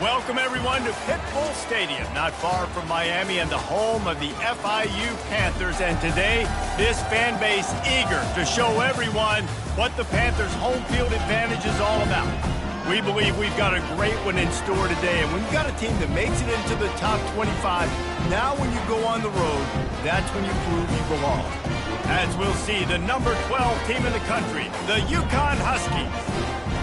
Welcome, everyone, to Pitbull Stadium, not far from Miami and the home of the FIU Panthers. And today, this fan base eager to show everyone what the Panthers' home field advantage is all about. We believe we've got a great one in store today, and when you've got a team that makes it into the top 25, now when you go on the road, that's when you prove you belong. As we'll see, the number 12 team in the country, the UCONN Huskies,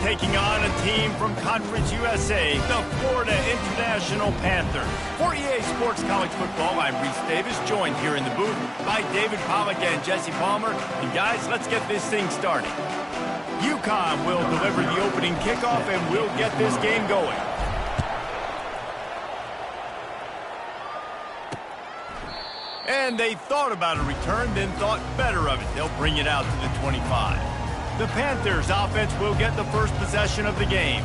taking on a team from Conference USA, the Florida International Panthers. For EA Sports College Football, I'm Reese Davis, joined here in the booth by David Pollack and Jesse Palmer. And guys, let's get this thing started. UConn will deliver the opening kickoff, and we'll get this game going. And they thought about a return, then thought better of it. They'll bring it out to the 25. The Panthers offense will get the first possession of the game.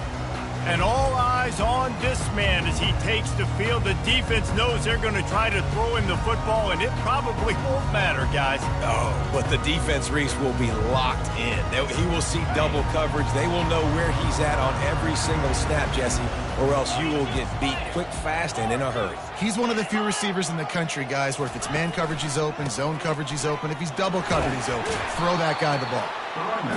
And all eyes on this man as he takes the field. The defense knows they're going to try to throw him the football, and it probably won't matter, guys. Oh, but the defense, Reese, will be locked in. He will see double coverage. They will know where he's at on every single snap, Jesse, or else you will get beat quick, fast, and in a hurry. He's one of the few receivers in the country, guys, where if it's man coverage, he's open, zone coverage, he's open. If he's double covered, he's open. Throw that guy the ball.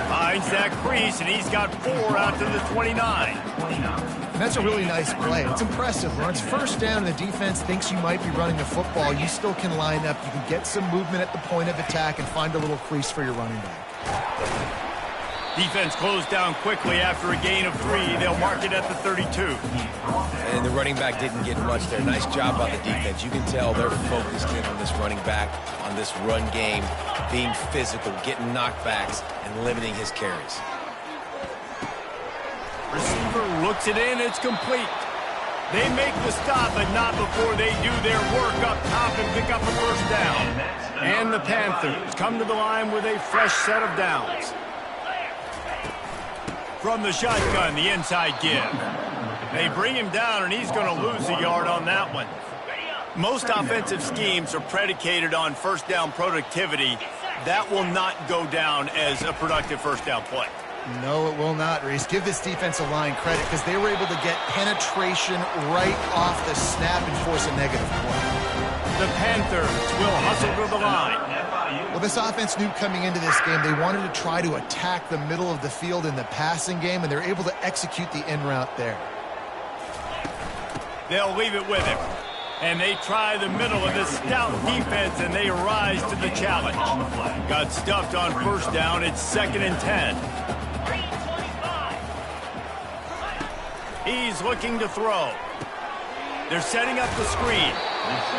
Finds that crease, and he's got 4 out to the 29. And that's a really nice play. It's impressive. When it's first down and the defense thinks you might be running the football, you still can line up. You can get some movement at the point of attack and find a little crease for your running back. Defense closed down quickly after a gain of 3. They'll mark it at the 32. And the running back didn't get much there. Nice job by the defense. You can tell they're focused in on this running back, on this run game, being physical, getting knockbacks, and limiting his carries. Receiver looks it in. It's complete. They make the stop, but not before they do their work up top and pick up a first down. And the Panthers come to the line with a fresh set of downs. From the shotgun, the inside give. They bring him down, and he's going to lose a yard on that one. Most offensive schemes are predicated on first down productivity. That will not go down as a productive first down play. No, it will not, Reese. Give this defensive line credit because they were able to get penetration right off the snap and force a negative play. The Panthers will hustle to the line. Well, this offense knew coming into this game they wanted to try to attack the middle of the field in the passing game, and they're able to execute the in route there. They'll leave it with him. And they try the middle of this stout defense, and they rise to the challenge. Got stuffed on first down. It's 2nd and 10. He's looking to throw. They're setting up the screen.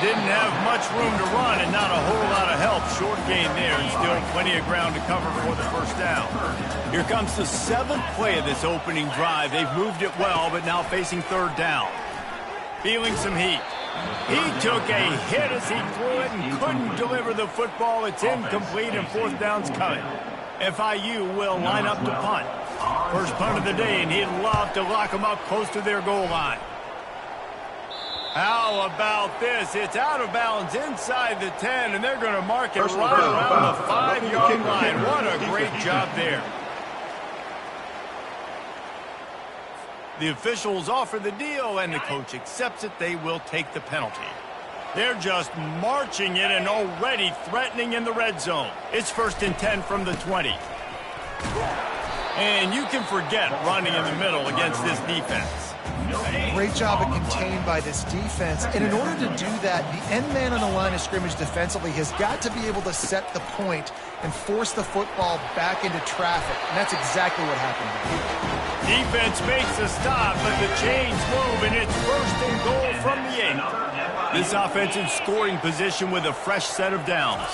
Didn't have much room to run and not a whole lot of help. Short gain there and still plenty of ground to cover for the first down. Here comes the 7th play of this opening drive. They've moved it well, but now facing 3rd down. Feeling some heat. He took a hit as he threw it and couldn't deliver the football. It's incomplete and 4th down's coming. FIU will line up to punt. First punt of the day, and he'd love to lock them up close to their goal line. How about this? It's out of bounds inside the 10, and they're going to mark it right around the 5-yard line. What a great job there. The officials offer the deal, and the coach accepts it. They will take the penalty. They're just marching it and already threatening in the red zone. It's 1st and 10 from the 20. And you can forget running in the middle against this defense. Great job of contained by this defense. And in order to do that, the end man on the line of scrimmage defensively has got to be able to set the point and force the football back into traffic. And that's exactly what happened here. Defense makes a stop, but the chains move, and it's 1st and goal from the 8. This offense in scoring position with a fresh set of downs.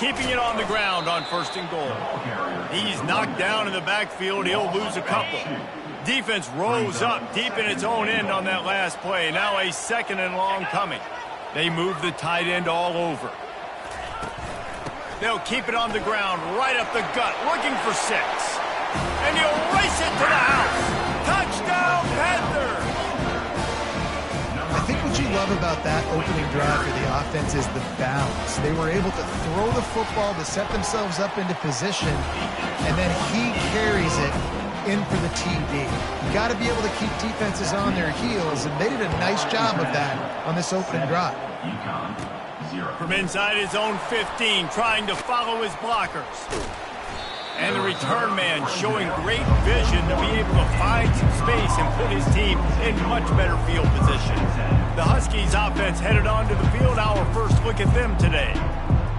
Keeping it on the ground on 1st and goal. He's knocked down in the backfield. He'll lose a couple. Defense rose up deep in its own end on that last play. Now a 2nd and long coming. They move the tight end all over. They'll keep it on the ground, right up the gut, looking for 6. And he'll race it to the house. Touchdown, Panthers! I think what you love about that opening drive for the offense is the balance. They were able to throw the football to set themselves up into position, and then he carries it in for the TD. You got to be able to keep defenses on their heels, and they did a nice job of that on this opening drive. From inside his own 15, trying to follow his blockers. And the return man showing great vision to be able to find some space and put his team in much better field position. The Huskies offense headed onto the field. Our first look at them today.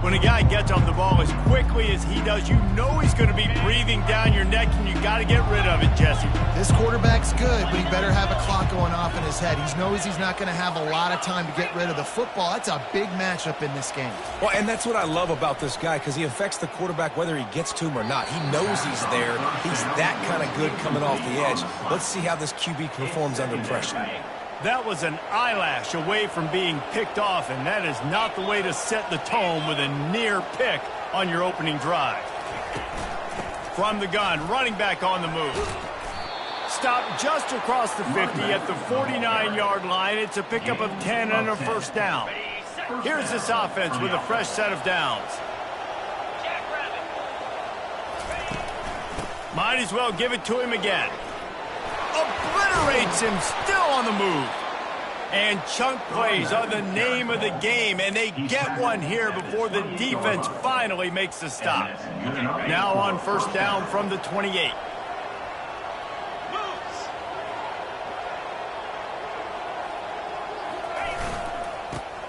When a guy gets off the ball as quickly as he does, you know he's going to be breathing down your neck, and you got to get rid of it, Jesse. This quarterback's good, but he better have a clock going off in his head. He knows he's not going to have a lot of time to get rid of the football. That's a big matchup in this game. Well, and that's what I love about this guy, because he affects the quarterback whether he gets to him or not. He knows he's there. He's that kind of good coming off the edge. Let's see how this QB performs under pressure. That was an eyelash away from being picked off, and that is not the way to set the tone with a near pick on your opening drive. From the gun, running back on the move. Stopped just across the 50 at the 49-yard line. It's a pickup of 10 and a first down. Here's this offense with a fresh set of downs. Might as well give it to him again. Obliterates him, still on the move. And chunk plays are the name of the game, and they get one here before the defense finally makes the stop. Now on first down from the 28.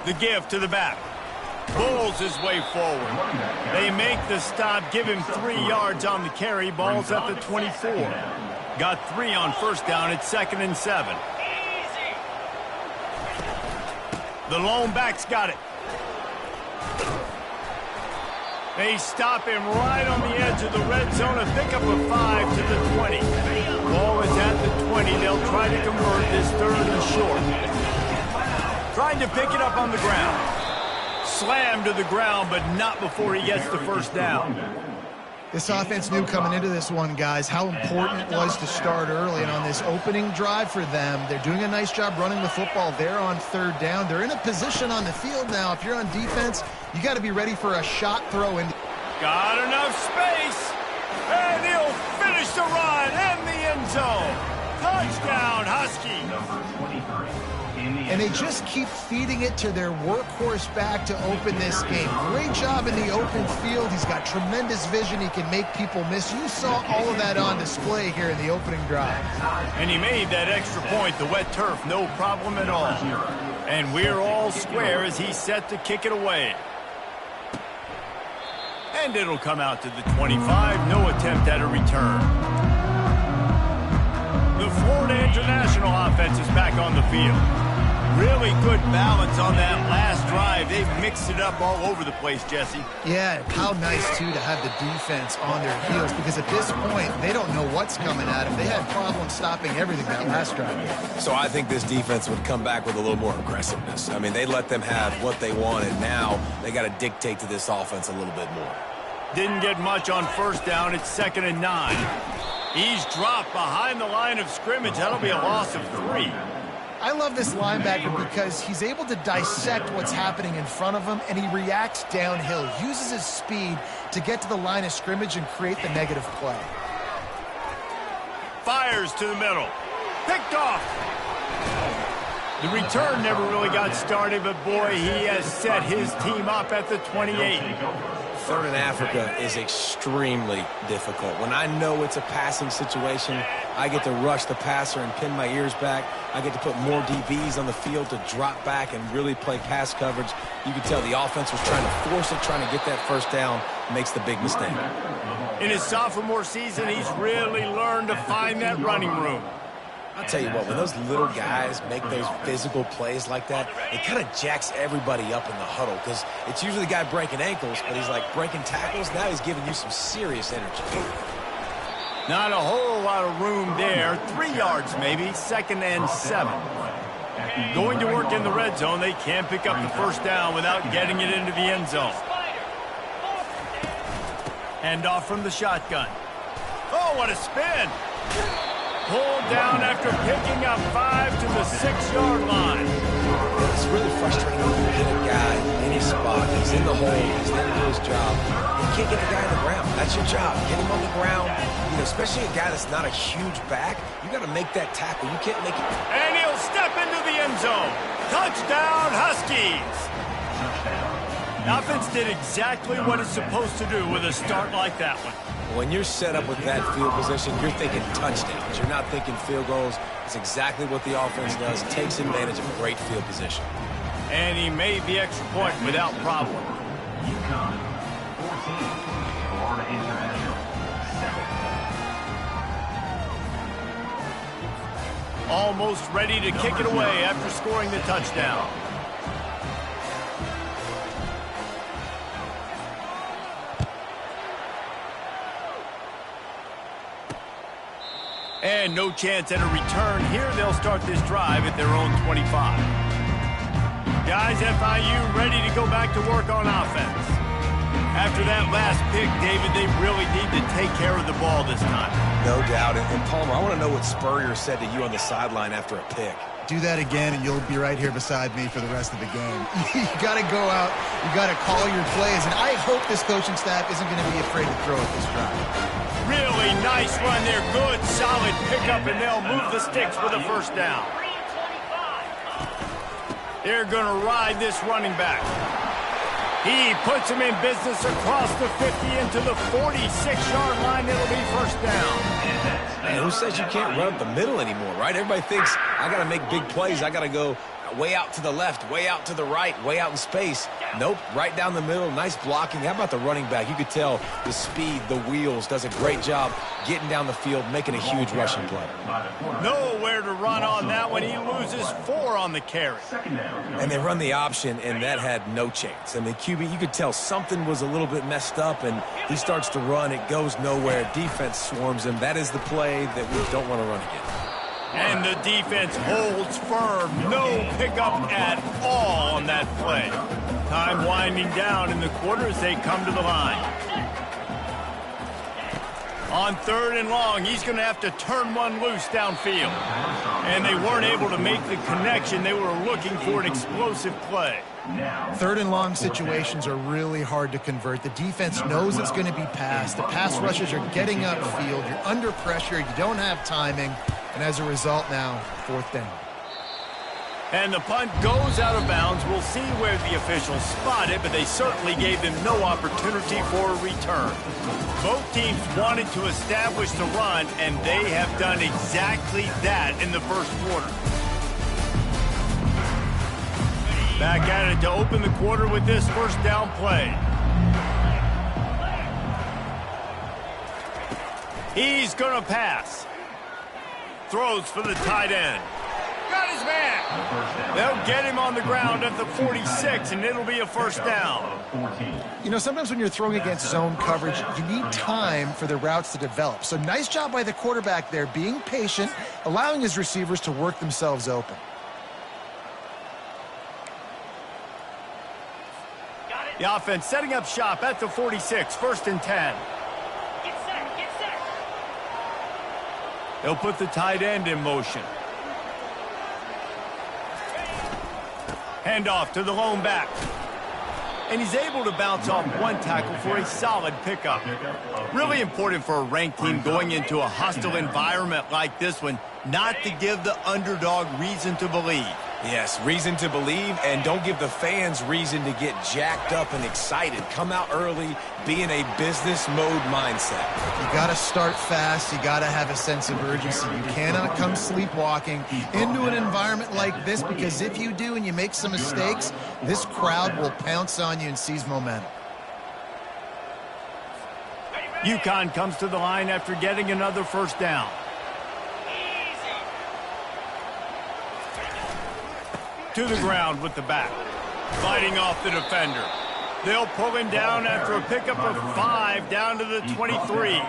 The give to the back. Bowls his way forward. They make the stop, give him 3 yards on the carry. Ball's at the 24. Got 3 on first down. It's 2nd and 7. The lone back's got it. They stop him right on the edge of the red zone. A pickup of 5 to the 20. Ball is at the 20. They'll try to convert this 3rd and short. Trying to pick it up on the ground. Slammed to the ground, but not before he gets the first down. This offense knew coming into this one, guys, how important it was to start early. And on this opening drive for them, they're doing a nice job running the football. They're on 3rd down. They're in a position on the field now. If you're on defense, you got to be ready for a shot throw in. Got enough space. And he'll finish the run in the end zone. Touchdown, Husky. And they just keep feeding it to their workhorse back to open this game. Great job in the open field. He's got tremendous vision. He can make people miss. You saw all of that on display here in the opening drive. And he made that extra point, the wet turf, no problem at all. And we're all square as he's set to kick it away. And it'll come out to the 25. No attempt at a return. The Florida International offense is back on the field. Really good balance on that last drive. They've mixed it up all over the place, Jesse. Yeah, how nice, too, to have the defense on their heels, because at this point, they don't know what's coming at them. They had problems stopping everything that last drive. So I think this defense would come back with a little more aggressiveness. I mean, they let them have what they wanted. Now they got to dictate to this offense a little bit more. Didn't get much on first down. It's 2nd and 9. He's dropped behind the line of scrimmage. That'll be a loss of 3. I love this linebacker because he's able to dissect what's happening in front of him, and he reacts downhill, uses his speed to get to the line of scrimmage and create the negative play. Fires to the middle. Picked off. The return never really got started, but boy, he has set his team up at the 28. 3rd in Africa is extremely difficult. When I know it's a passing situation, I get to rush the passer and pin my ears back. I get to put more DBs on the field to drop back and really play pass coverage. You can tell the offense was trying to force it, trying to get that first down, makes the big mistake. In his sophomore season, he's really learned to find that running room. I'll tell you what, when those little guys make those physical plays like that, it kind of jacks everybody up in the huddle, because it's usually the guy breaking ankles, but he's like breaking tackles. Now he's giving you some serious energy. Not a whole lot of room there. 3 yards maybe. 2nd and 7. Going to work in the red zone. They can't pick up the first down without getting it into the end zone. Hand off from the shotgun. Oh, what a spin. Pulled down after picking up 5 to the 6-yard line. It's really frustrating when you get a guy in his spot block. He's in the hole. He's there to do his job. You can't get the guy on the ground. That's your job. Get him on the ground. You know, especially a guy that's not a huge back. You got to make that tackle. You can't make it. And he'll step into the end zone. Touchdown, Huskies. The offense did exactly what it's supposed to do with a start like that one. When you're set up with that field position, you're thinking touchdowns. You're not thinking field goals. It's exactly what the offense does. Takes advantage of a great field position. And he made the extra point without problem. UCONN 14, Florida International 7. Almost ready to kick it away after scoring the touchdown. And no chance at a return here. They'll start this drive at their own 25. Guys, FIU ready to go back to work on offense. After that last pick, David, they really need to take care of the ball this time. No doubt. And Palmer, I want to know what Spurrier said to you on the sideline after a pick. Do that again, and you'll be right here beside me for the rest of the game. You got to go out. You got to call your plays. And I hope this coaching staff isn't going to be afraid to throw at this drive. Really nice run there. Good, solid pickup, and they'll move the sticks for the first down. They're going to ride this running back. He puts him in business across the 50 into the 46-yard line. It'll be first down. Man, who says you can't run up the middle anymore, right? Everybody thinks, I got to make big plays. I got to go way out to the left, way out to the right, way out in space. Nope, right down the middle. Nice blocking. How about the running back? You could tell the speed, the wheels, does a great job getting down the field, making a huge rushing play. Nowhere to run on that one. He loses 4 on the carry. And they run the option, and that had no chance. I mean, QB, you could tell something was a little bit messed up, and he starts to run. It goes nowhere. Defense swarms him. That is the play that we don't want to run again. And the defense holds firm. No pickup at all on that play. Time winding down in the quarter as they come to the line. On 3rd and long, he's going to have to turn one loose downfield. And they weren't able to make the connection. They were looking for an explosive play. 3rd and long situations are really hard to convert. The defense knows it's going to be passed. The pass rushers are getting upfield. You're under pressure. You don't have timing. And as a result now, 4th down. And the punt goes out of bounds. We'll see where the officials spot it, but they certainly gave them no opportunity for a return. Both teams wanted to establish the run, and they have done exactly that in the first quarter. Back at it to open the quarter with this first down play. He's going to pass. Throws for the tight end. Got his man. They'll get him on the ground at the 46, and it'll be a first down. You know, sometimes when you're throwing against zone coverage, you need time for the routes to develop. So nice job by the quarterback there, being patient, allowing his receivers to work themselves open. The offense setting up shop at the 46, 1st and 10. They'll put the tight end in motion. Handoff to the lone back. And he's able to bounce off one tackle for a solid pickup. Really important for a ranked team going into a hostile environment like this one, not to give the underdog reason to believe. Yes, reason to believe, and don't give the fans reason to get jacked up and excited. Come out early, be in a business mode mindset. You got to start fast. You got to have a sense of urgency. You cannot come sleepwalking into an environment like this, because if you do and you make some mistakes, this crowd will pounce on you and seize momentum. UConn comes to the line after getting another first down. To the ground with the back. Fighting off the defender. They'll pull him down after a pickup of 5 down to the 23.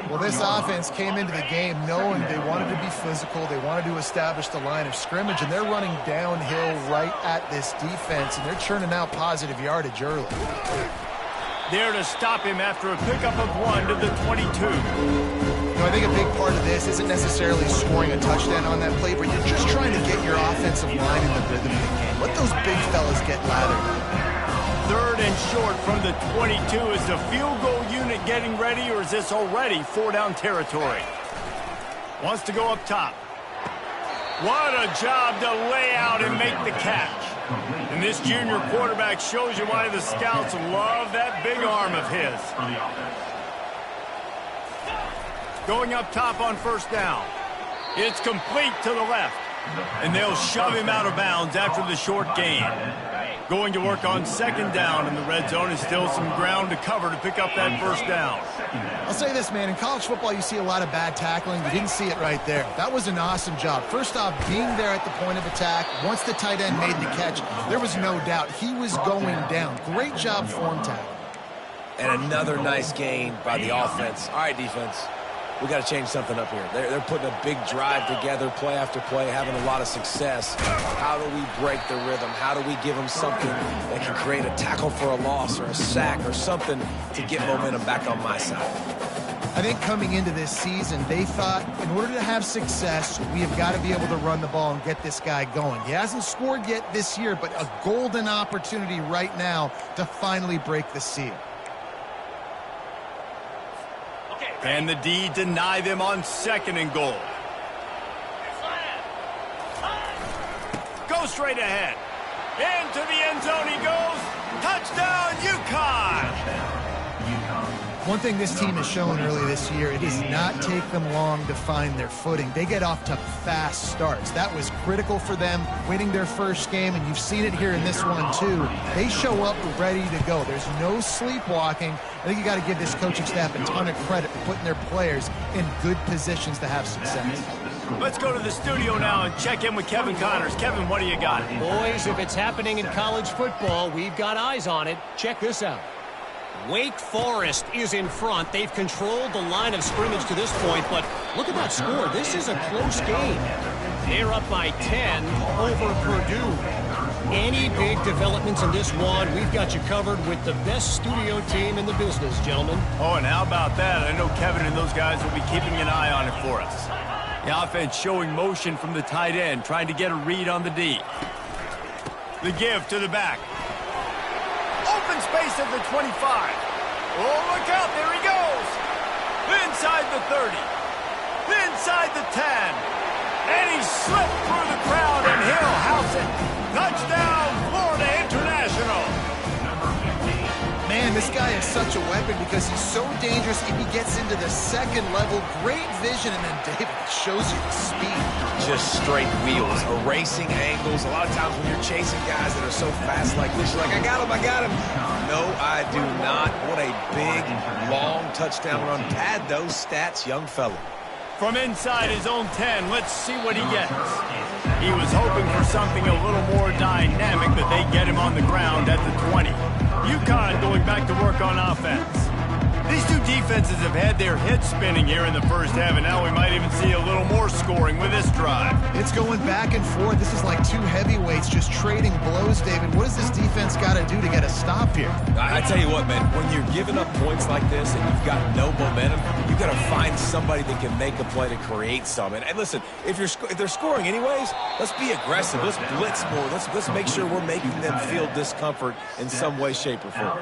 Well, this offense came into the game knowing they wanted to be physical. They wanted to establish the line of scrimmage, and they're running downhill right at this defense, and they're churning out positive yardage early. There to stop him after a pickup of 1 to the 22. You know, I think a big part of this isn't necessarily scoring a touchdown on that play, but you're just trying to get your offensive line in the rhythm of the game. Let those big fellas get lathered. short from the 22. Is the field goal unit getting ready, or is this already 4-down territory? Wants to go up top. What a job to lay out and make the catch. And this junior quarterback shows you why the scouts love that big arm of his. Going up top on first down. It's complete to the left. And they'll shove him out of bounds after the short gain. Going to work on second down in the red zone. Is still some ground to cover to pick up that first down. I'll say this, man. In college football, you see a lot of bad tackling. You didn't see it right there. That was an awesome job. First off, being there at the point of attack. Once the tight end made the catch, there was no doubt he was going down. Great job form tackle. And another nice gain by the offense. All right, defense. We got to change something up here. They're putting a big drive together, play after play, having a lot of success. How do we break the rhythm? How do we give them something that can create a tackle for a loss or a sack or something to get momentum back on my side? I think coming into this season, they thought in order to have success, we have got to be able to run the ball and get this guy going. He hasn't scored yet this year, but a golden opportunity right now to finally break the seal. And the D deny them on second and goal. Go straight ahead. Into the end zone he goes. Touchdown, UConn! One thing this team has shown early this year, it does not take them long to find their footing. They get off to fast starts. That was critical for them, winning their first game, and you've seen it here in this one too. They show up ready to go. There's no sleepwalking. I think you got to give this coaching staff a ton of credit for putting their players in good positions to have success. Let's go to the studio now and check in with Kevin Connors. Kevin, what do you got? Boys, if it's happening in college football, we've got eyes on it. Check this out. Wake Forest is in front. They've controlled the line of scrimmage to this point, but look at that score. This is a close game. They're up by 10 over Purdue. Any big developments in this one, we've got you covered with the best studio team in the business, gentlemen. Oh, and how about that? I know Kevin and those guys will be keeping an eye on it for us. The offense showing motion from the tight end, trying to get a read on the D. The give to the back. Open space at the 25. Oh, look out. There he goes. Inside the 30. Inside the 10. And he slipped through the crowd, and he'll house it. Touchdown, Florida International. Man, this guy is such a weapon because he's so dangerous if he gets into the second level. Great vision, and then David shows you the speed. Just straight wheels, erasing angles. A lot of times when you're chasing guys that are so fast like this, you're like, I got him. No, I do not. What a big, long touchdown run. Pad those stats, young fella. From inside his own 10, let's see what he gets. He was hoping for something a little more dynamic, but they get him on the ground at the 20. UConn going back to work on offense. These two defenses have had their heads spinning here in the first half, and now we might even see a little more scoring with this drive. It's going back and forth. This is like two heavyweights just trading blows, David. What does this defense got to do to get a stop here? I tell you what, man, when you're giving up points like this and you've got no momentum, you got to find somebody that can make a play to create some. And listen, if they're scoring anyways, let's be aggressive. Let's blitz more. Let's make sure we're making them feel discomfort in some way, shape, or form.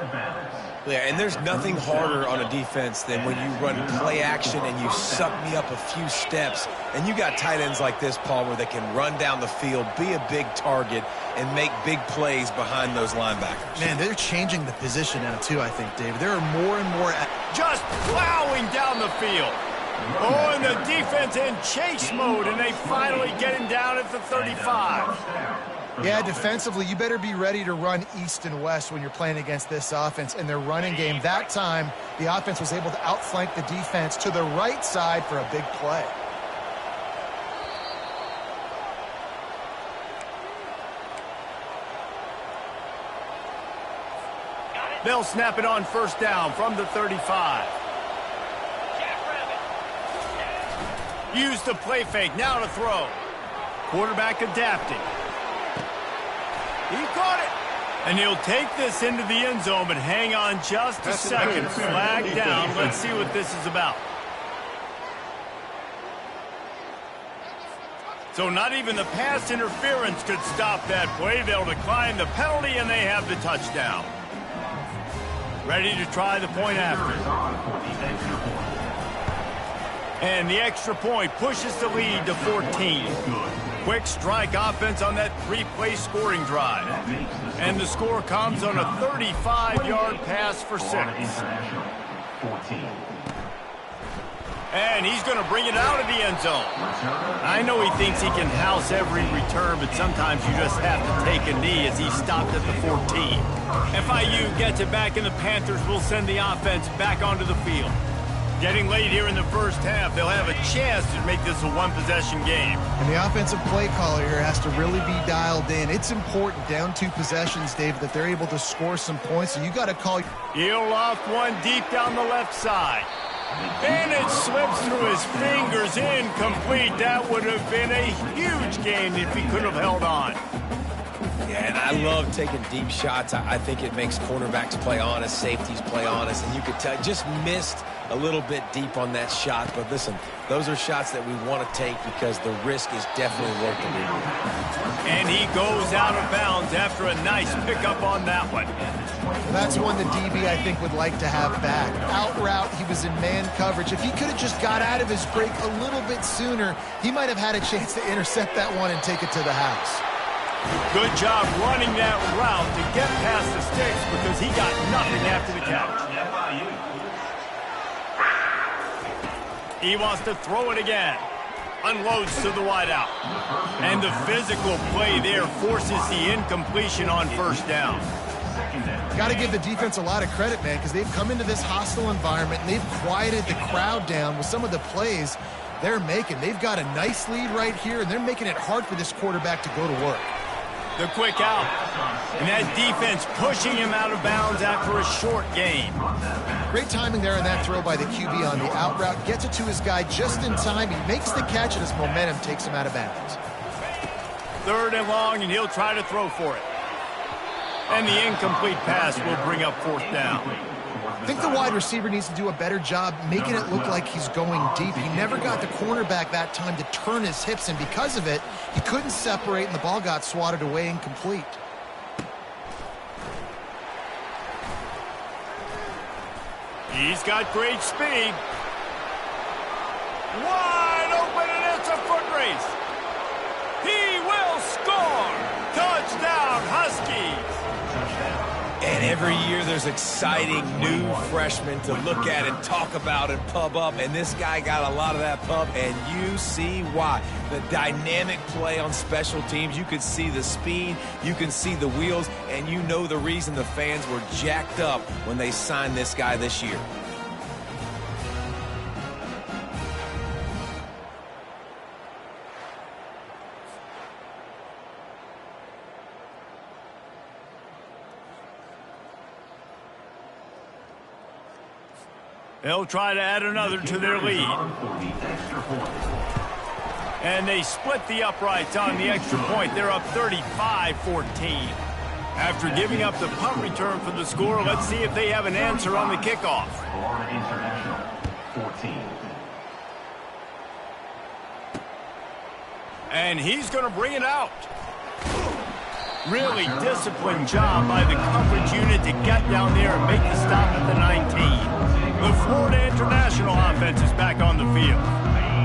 Yeah, and there's nothing harder on a defense than when you run play action and you suck me up a few steps. And you got tight ends like this, Palmer, that can run down the field, be a big target, and make big plays behind those linebackers. Man, they're changing the position now, too, I think, David. There are more and more... Just plowing down the field. Oh, and the defense in chase mode, and they finally get him down at the 35. Yeah, defensively, you better be ready to run east and west when you're playing against this offense. In their running game, that time, the offense was able to outflank the defense to the right side for a big play. They'll snap it on first down from the 35. Use the play fake, now to throw. Quarterback adapting. He caught it. And he'll take this into the end zone, but hang on just a second. Flag down. Let's see what this is about. So not even the pass interference could stop that play. They'll decline the penalty, and they have the touchdown. Ready to try the point after. And the extra point pushes the lead to 14. Quick strike offense on that three-play scoring drive. And the score comes on a 35-yard pass for 6. And he's going to bring it out of the end zone. I know he thinks he can house every return, but sometimes you just have to take a knee as he stopped at the 14. FIU gets it back, and the Panthers will send the offense back onto the field. Getting late here in the first half, they'll have a chance to make this a one-possession game. And the offensive play caller here has to really be dialed in. It's important, down 2 possessions, David, that they're able to score some points. So you got to call. He'll loft one deep down the left side. And it slips through his fingers, incomplete. That would have been a huge gain if he could have held on. Yeah, and I love taking deep shots. I think it makes cornerbacks play honest, safeties play honest, and you could tell just missed a little bit deep on that shot. But listen, those are shots that we want to take because the risk is definitely worth the risk. And he goes out of bounds after a nice pickup on that one. That's one the DB, I think, would like to have back. Out route, he was in man coverage. If he could have just got out of his break a little bit sooner, he might have had a chance to intercept that one and take it to the house. Good job running that route to get past the sticks because he got nothing after the catch. He wants to throw it again. Unloads to the wideout. And the physical play there forces the incompletion on first down. Got to give the defense a lot of credit, man, because they've come into this hostile environment and they've quieted the crowd down with some of the plays they're making. They've got a nice lead right here, and they're making it hard for this quarterback to go to work. The quick out. And that defense pushing him out of bounds after a short gain. Great timing there on that throw by the QB on the out route. Gets it to his guy just in time. He makes the catch, and his momentum takes him out of bounds. 3rd and long, and he'll try to throw for it. And the incomplete pass will bring up 4th down. I think the wide receiver needs to do a better job making it look like he's going deep. He never got the cornerback that time to turn his hips, and because of it, he couldn't separate, and the ball got swatted away incomplete. He's got great speed. Wide open, and it's a foot race. He will score. Touchdown, Huskies. And every year there's exciting new freshmen to look at and talk about and pub up. And this guy got a lot of that pub, and you see why. The dynamic play on special teams. You could see the speed. You can see the wheels. And you know the reason the fans were jacked up when they signed this guy this year. They'll try to add another to their lead. And they split the uprights on the extra point. They're up 35-14. After giving up the punt return for the score, let's see if they have an answer on the kickoff. Florida International, 14. And he's going to bring it out. Really disciplined job by the coverage unit to get down there and make the stop at the 19. The Florida International offense is back on the field.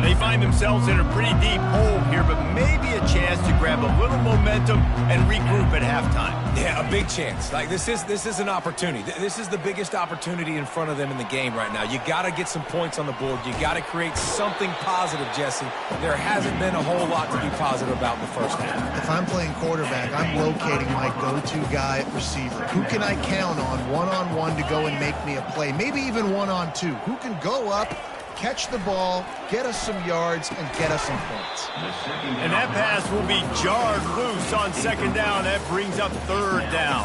They find themselves in a pretty deep hole here, but maybe a chance to grab a little momentum and regroup at halftime. Yeah, a big chance. Like this is an opportunity. This is the biggest opportunity in front of them in the game right now. You got to get some points on the board. You got to create something positive, Jesse. There hasn't been a whole lot to be positive about in the first half. If I'm playing quarterback, I'm locating my go-to guy at receiver. Who can I count on one-on-one to go and make me a play? Maybe even one-on-two. Who can go up, catch the ball, get us some yards, and get us some points. And that pass will be jarred loose on 2nd down. That brings up 3rd down.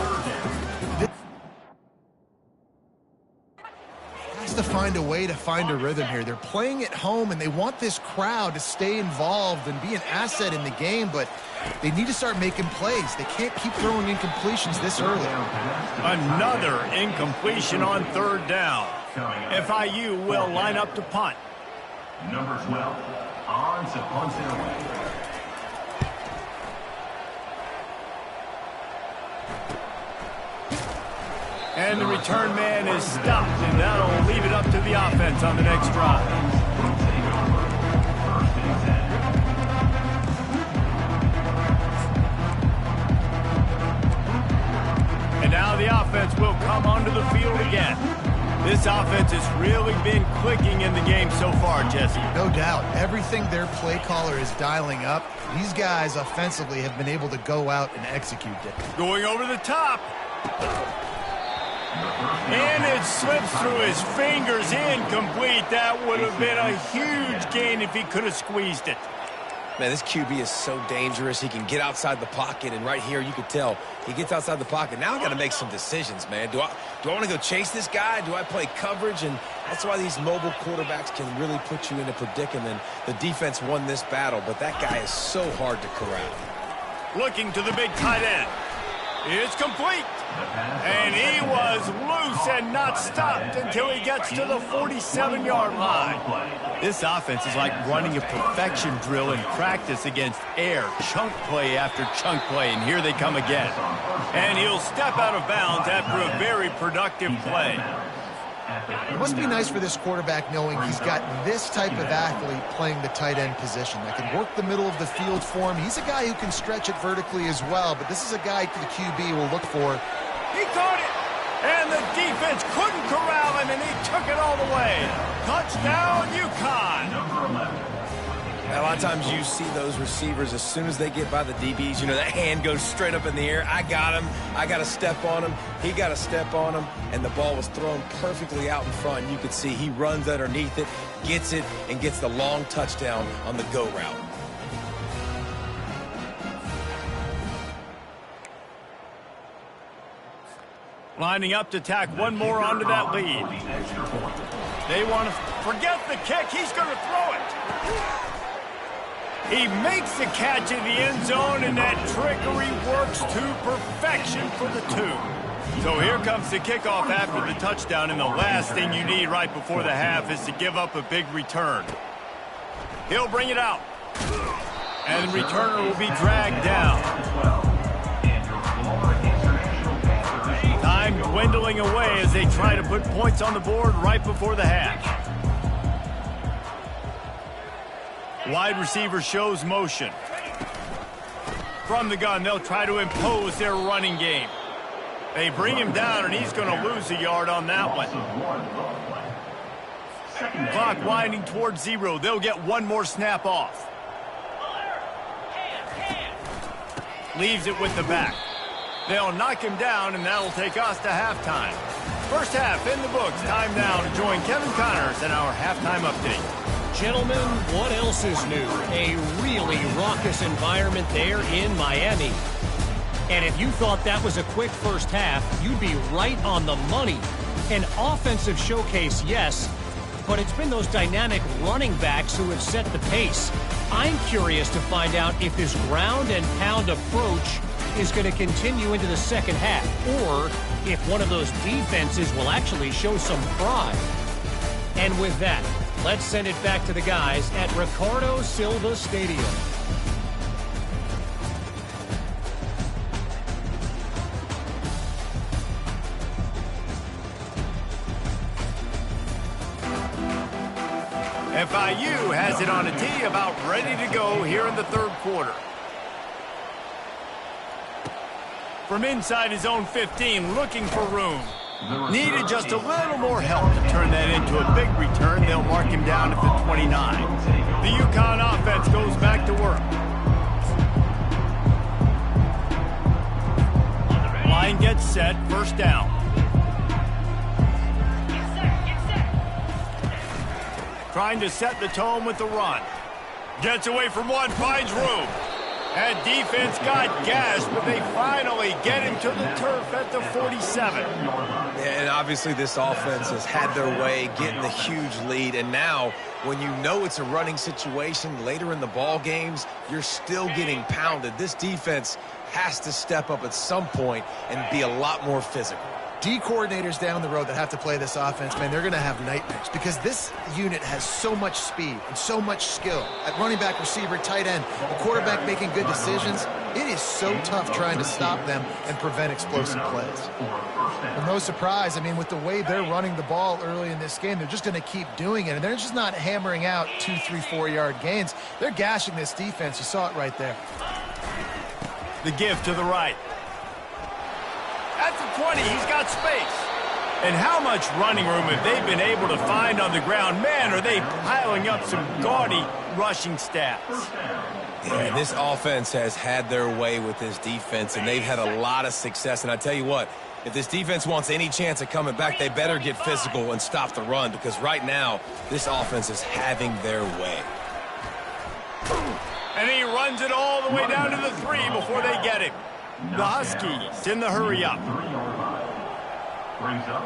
Has to find a way to find a rhythm here. They're playing at home, and they want this crowd to stay involved and be an asset in the game, but they need to start making plays. They can't keep throwing incompletions this early. Another incompletion on 3rd down. FIU will line up to punt. Number 12, on to punt it away. And the return man is stopped, and that'll leave it up to the offense on the next drive. And now the offense will come onto the field again. This offense has really been clicking in the game so far, Jesse. No doubt. Everything their play caller is dialing up, these guys offensively have been able to go out and execute it. Going over the top. And it slips through his fingers, incomplete. That would have been a huge gain if he could have squeezed it. Man, this QB is so dangerous. He can get outside the pocket, and right here you could tell he gets outside the pocket. Now I got to make some decisions, man. Do I want to go chase this guy? Do I play coverage? And that's why these mobile quarterbacks can really put you in a predicament. The defense won this battle, but that guy is so hard to corral. Looking to the big tight end. It's complete. And he was loose and not stopped until he gets to the 47-yard line. This offense is like running a perfection drill in practice against air. Chunk play after chunk play, and here they come again. And he'll step out of bounds after a very productive play. It must be nice for this quarterback knowing he's got this type of athlete playing the tight end position that can work the middle of the field for him. He's a guy who can stretch it vertically as well, but this is a guy the QB will look for. He caught it, and the defense couldn't corral him, and he took it all the way. Touchdown, UConn. A lot of times you see those receivers, as soon as they get by the DBs, you know, that hand goes straight up in the air. I got him. I got to step on him. He got to step on him. And the ball was thrown perfectly out in front. And you could see he runs underneath it, gets it, and gets the long touchdown on the go route. Lining up to tack one more onto that lead. They want to forget the kick. He's going to throw it. He makes the catch in the end zone, and that trickery works to perfection for the 2. So here comes the kickoff after the touchdown, and the last thing you need right before the half is to give up a big return. He'll bring it out. And the returner will be dragged down. Time dwindling away as they try to put points on the board right before the half. Wide receiver shows motion. From the gun, they'll try to impose their running game. They bring him down, and he's going to lose a yard on that one. Clock winding towards 0. They'll get one more snap off. Leaves it with the back. They'll knock him down, and that'll take us to halftime. First half in the books. Time now to join Kevin Connors in our halftime update. Gentlemen, what else is new? A really raucous environment there in Miami. And if you thought that was a quick first half, you'd be right on the money. An offensive showcase, yes, but it's been those dynamic running backs who have set the pace. I'm curious to find out if this ground and pound approach is going to continue into the second half, or if one of those defenses will actually show some pride. And with that, let's send it back to the guys at Ricardo Silva Stadium. FIU has it on a tee, about ready to go here in the third quarter. From inside his own 15, looking for room. Needed just a little more help to turn that into a big return. They'll mark him down at the 29. The UConn offense goes back to work. Line gets set, first down. Trying to set the tone with the run. Gets away from one, finds room. That defense got gashed, but they finally get him to the turf at the 47. And obviously this offense has had their way, getting the huge lead. And now, when you know it's a running situation later in the ball games, you're still getting pounded. This defense has to step up at some point and be a lot more physical. D coordinators down the road that have to play this offense, man, they're going to have nightmares because this unit has so much speed and so much skill at running back, receiver, tight end, the quarterback making good decisions. It is so tough trying to stop them and prevent explosive plays. And no surprise, I mean, with the way they're running the ball early in this game, they're just going to keep doing it. And they're just not hammering out 2, 3, 4-yard gains. They're gashing this defense. You saw it right there. The give to the right. At the 20, he's got space. And how much running room have they been able to find on the ground? Man, are they piling up some gaudy rushing stats. Yeah, this offense has had their way with this defense, and they've had a lot of success. And I tell you what, if this defense wants any chance of coming back, they better get physical and stop the run, because right now, this offense is having their way. And he runs it all the way down to the 3 before they get him. The Huskies in the hurry up. Brings up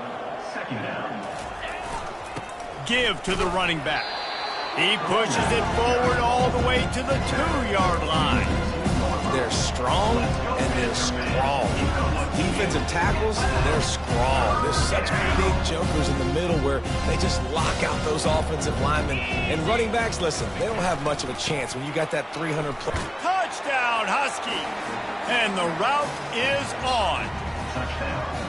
second down. Give to the running back. He pushes it forward all the way to the 2-yard line. They're strong and they're strong. Defensive tackles, they're strong. There's such big jokers in the middle where they just lock out those offensive linemen. And running backs, listen, they don't have much of a chance when you got that 300+. Touchdown, Huskies. And the route is on. Touchdown.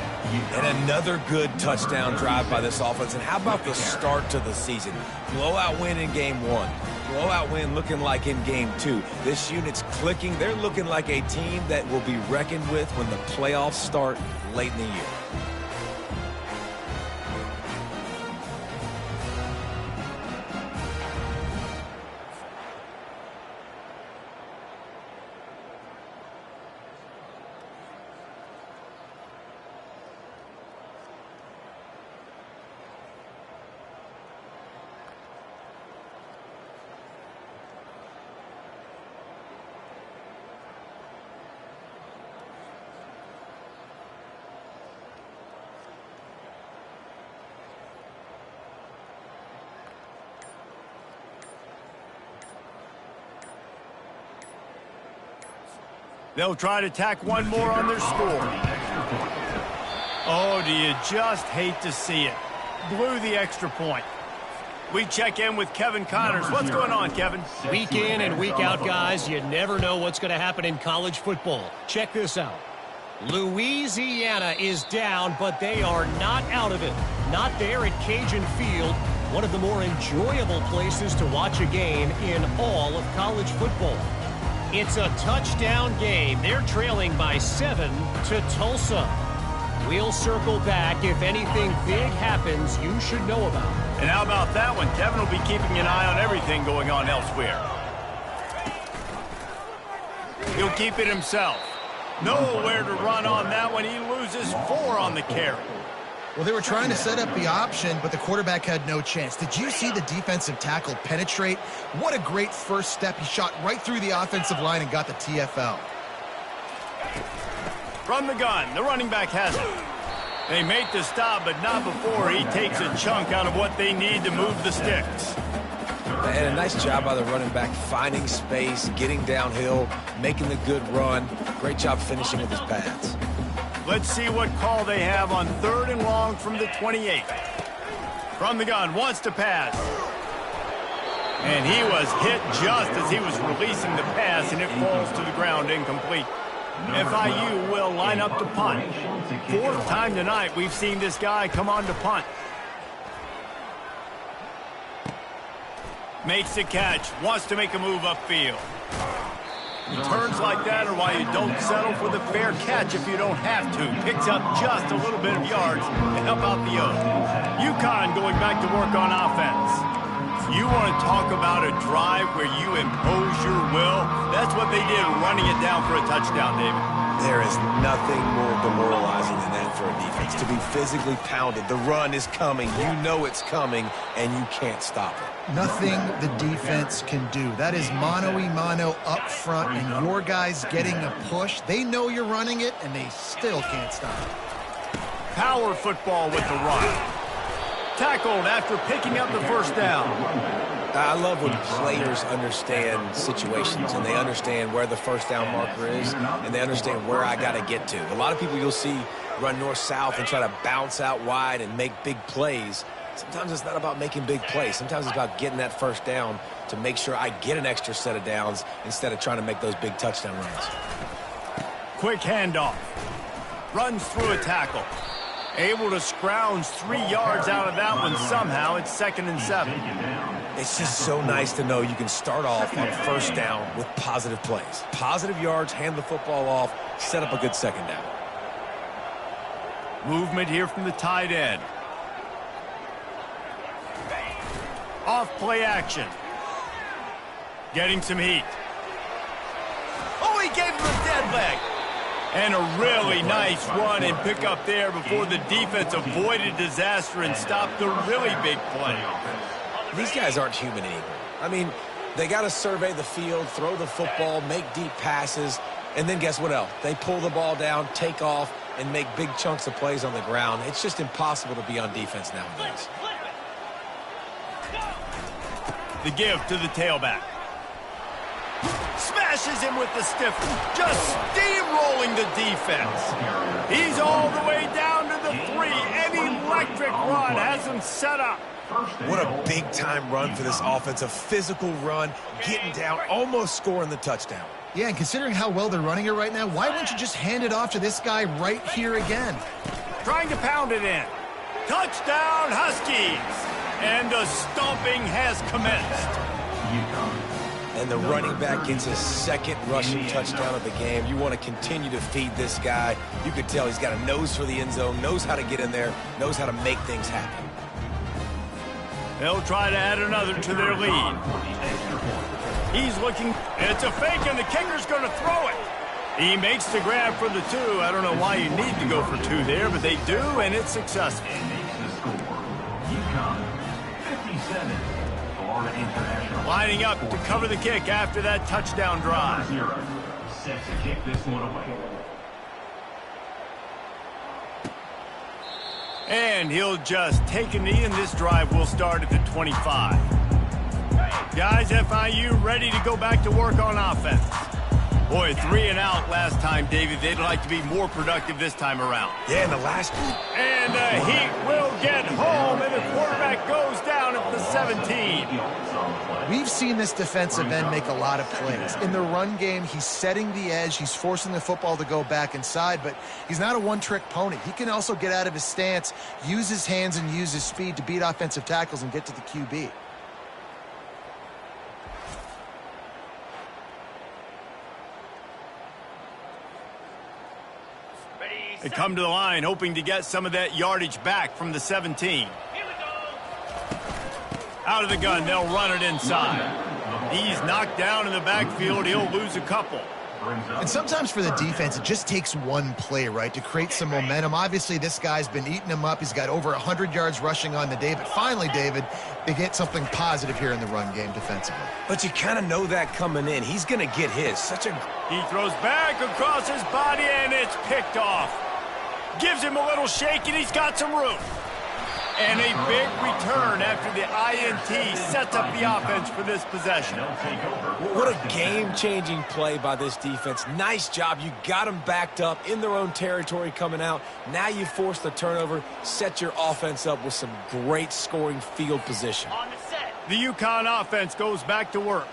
And another good touchdown drive by this offense. And how about the start to the season? Blowout win in game 1. Blowout win looking like in game 2. This unit's clicking. They're looking like a team that will be reckoned with when the playoffs start late in the year. They'll try to tack one more on their score. Oh, do you just hate to see it? Blew the extra point. We check in with Kevin Connors. What's going on, Kevin? Week in and week out, guys, you never know what's going to happen in college football. Check this out. Louisiana is down, but they are not out of it. Not there at Cajun Field, one of the more enjoyable places to watch a game in all of college football. It's a touchdown game. They're trailing by 7 to Tulsa. We'll circle back if anything big happens you should know about. And how about that one? Kevin will be keeping an eye on everything going on elsewhere. He'll keep it himself. Nowhere to run on that one. He loses 4 on the carry. Well, they were trying to set up the option, but the quarterback had no chance. Did you see the defensive tackle penetrate? What a great first step. He shot right through the offensive line and got the TFL. From the gun, the running back has it. They make the stop, but not before he takes a chunk out of what they need to move the sticks. And a nice job by the running back, finding space, getting downhill, making the good run. Great job finishing with his pads. Let's see what call they have on 3rd and long from the 28. From the gun, wants to pass. And he was hit just as he was releasing the pass, and it falls to the ground incomplete. FIU will line up to punt. 4th time tonight we've seen this guy come on to punt. Makes the catch, wants to make a move upfield. Turns like that are why you don't settle for the fair catch if you don't have to. Picks up just a little bit of yards to help out the O's. UConn going back to work on offense. You want to talk about a drive where you impose your will? That's what they did, running it down for a touchdown, David. There is nothing more demoralizing than that for a defense. To be physically pounded. The run is coming. You know it's coming, and you can't stop it. Nothing the defense can do. That is mano-a-mano up front, and your guys getting a push. They know you're running it, and they still can't stop it. Power football with the run. Tackled after picking up the first down. I love when players understand situations and they understand where the first down marker is and they understand where I got to get to. A lot of people you'll see run north-south and try to bounce out wide and make big plays. Sometimes it's not about making big plays. Sometimes it's about getting that first down to make sure I get an extra set of downs instead of trying to make those big touchdown runs. Quick handoff. Runs through a tackle. Able to scrounge 3 yards out of that one somehow. It's 2nd and 7. It's just so nice to know you can start off on first down with positive plays. Positive yards, hand the football off, set up a good second down. Movement here from the tight end. Off play action. Getting some heat. Oh, he gave him a dead leg. And a really nice run and pick up there before the defense avoided disaster and stopped the really big play. These guys aren't human anymore. I mean, they got to survey the field, throw the football, make deep passes, and then guess what else? They pull the ball down, take off, and make big chunks of plays on the ground. It's just impossible to be on defense nowadays. The give to the tailback. Smashes him with the stiff, just steamrolling the defense. He's all the way down to the 3. An electric run has him set up. What a big-time run for this offense. A physical run, getting down, almost scoring the touchdown. Yeah, and considering how well they're running it right now, why wouldn't you just hand it off to this guy right here again? Trying to pound it in. Touchdown, Huskies! And the stomping has commenced. And the running back gets his 2nd rushing touchdown of the game. You want to continue to feed this guy. You could tell he's got a nose for the end zone, knows how to get in there, knows how to make things happen. They'll try to add another to their lead. He's looking. It's a fake, and the kicker's going to throw it. He makes the grab for the 2. I don't know why you need to go for 2 there, but they do, and it's successful. UConn 57, Florida International. Lining up to cover the kick after that touchdown drive. 0, set to kick this one away. And he'll just take a knee, and this drive will start at the 25. Guys, FIU ready to go back to work on offense. Boy, 3 and out last time, David. They'd like to be more productive this time around. Yeah, in the last... And the Heat will get home, and the quarterback goes down at the 17. We've seen this defensive end make a lot of plays. In the run game, he's setting the edge. He's forcing the football to go back inside, but he's not a one-trick pony. He can also get out of his stance, use his hands, and use his speed to beat offensive tackles and get to the QB. They come to the line, hoping to get some of that yardage back from the 17. Out of the gun, they'll run it inside. He's knocked down in the backfield. He'll lose a couple. And sometimes for the defense, it just takes one play, right, to create some momentum. Obviously, this guy's been eating him up. He's got over 100 yards rushing on the day. But finally, David, they get something positive here in the run game defensively. But you kind of know that coming in. He's going to get his. He throws back across his body, and it's picked off. Gives him a little shake, and he's got some room. And a big return after the INT sets up the offense for this possession. What a game-changing play by this defense. Nice job. You got them backed up in their own territory coming out. Now you force the turnover, set your offense up with some great scoring field position. The UConn offense goes back to work.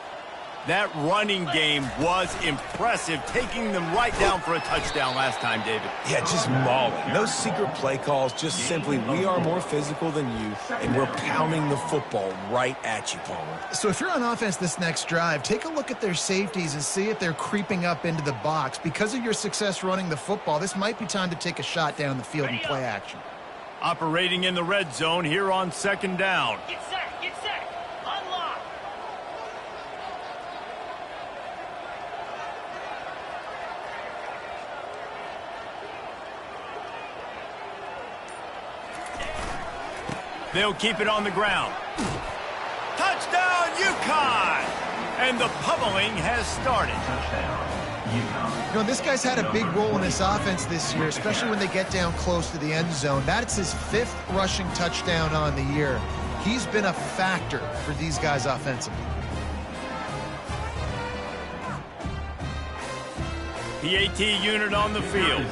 That running game was impressive, taking them right down for a touchdown last time, David. Yeah, just mauling. No secret play calls, just simply we are more physical than you, and we're pounding the football right at you, Palmer. So if you're on offense this next drive, take a look at their safeties and see if they're creeping up into the box. Because of your success running the football, this might be time to take a shot down the field and play action. Operating in the red zone here on 2nd down. Get set, get set. Unlock. They'll keep it on the ground. Touchdown, UConn! And the pummeling has started. You know, this guy's had a big role in this offense this year, especially when they get down close to the end zone. That's his 5th rushing touchdown on the year. He's been a factor for these guys offensively. PAT unit on the field.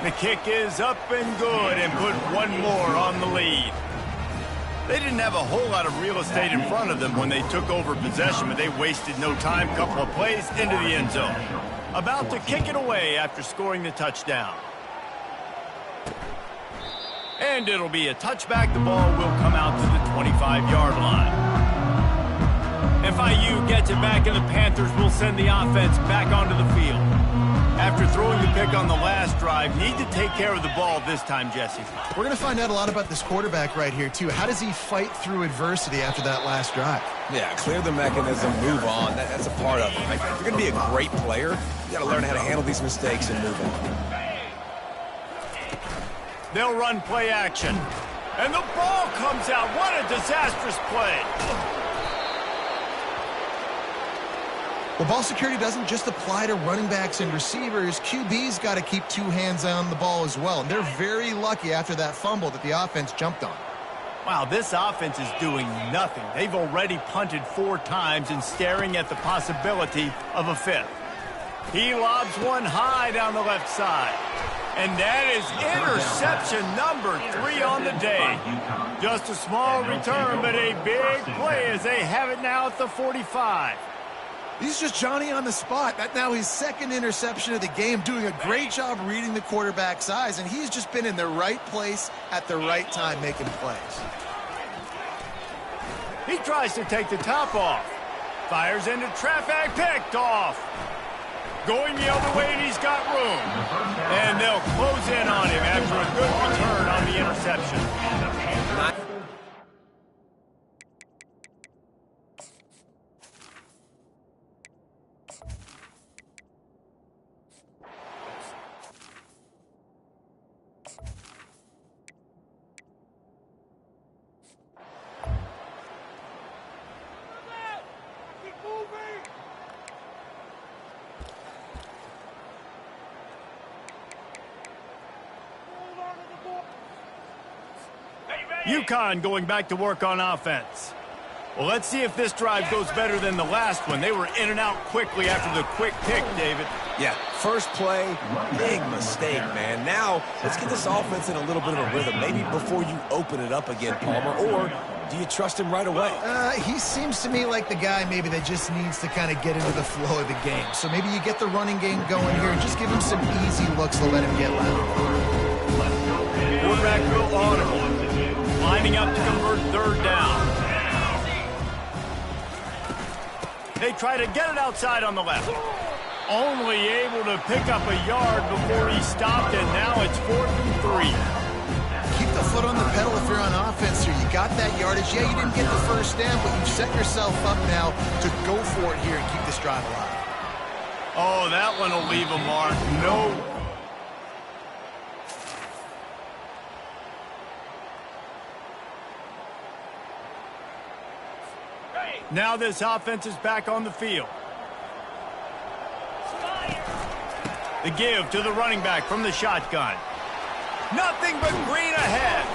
The kick is up and good, and put one more on the lead. They didn't have a whole lot of real estate in front of them when they took over possession, but they wasted no time. Couple of plays into the end zone. About to kick it away after scoring the touchdown. And it'll be a touchback. The ball will come out to the 25-yard line. FIU gets it back, and the Panthers will send the offense back onto the field. After throwing the pick on the last drive, need to take care of the ball this time, Jesse. We're going to find out a lot about this quarterback right here, too. How does he fight through adversity after that last drive? Yeah, clear the mechanism, move on. That's a part of it. If you're going to be a great player, you got to learn how to handle these mistakes and move on. They'll run play action. And the ball comes out. What a disastrous play. Well, ball security doesn't just apply to running backs and receivers. QB's got to keep two hands on the ball as well. And they're very lucky after that fumble that the offense jumped on. Wow, this offense is doing nothing. They've already punted 4 times and staring at the possibility of a 5th. He lobs one high down the left side. And that is interception number 3 on the day. Just a small return, but a big play as they have it now at the 45. He's just Johnny on the spot. That now his second interception of the game, doing a great job reading the quarterback's eyes, and he's just been in the right place at the right time making plays. He tries to take the top off. Fires into traffic, picked off. Going the other way, and he's got room. And they'll close in on him after a good return on the interception. UConn going back to work on offense. Well, let's see if this drive goes better than the last one. They were in and out quickly after the quick pick, David. Yeah, first play, big mistake, man. Now, let's get this offense in a little bit of a rhythm. Maybe before you open it up again, Palmer, or do you trust him right away? He seems to me like the guy maybe that just needs to kind of get into the flow of the game. So maybe you get the running game going here and just give him some easy looks to let him get loud. Quarterback real audible. Lining up to convert 3rd down. They try to get it outside on the left. Only able to pick up a yard before he stopped, and now it's 4th and 3. Keep the foot on the pedal if you're on offense here. You got that yardage. Yeah, you didn't get the first down, but you've set yourself up now to go for it here and keep this drive alive. Oh, that one will leave a mark. No. Now this offense is back on the field. The give to the running back from the shotgun. Nothing but green ahead.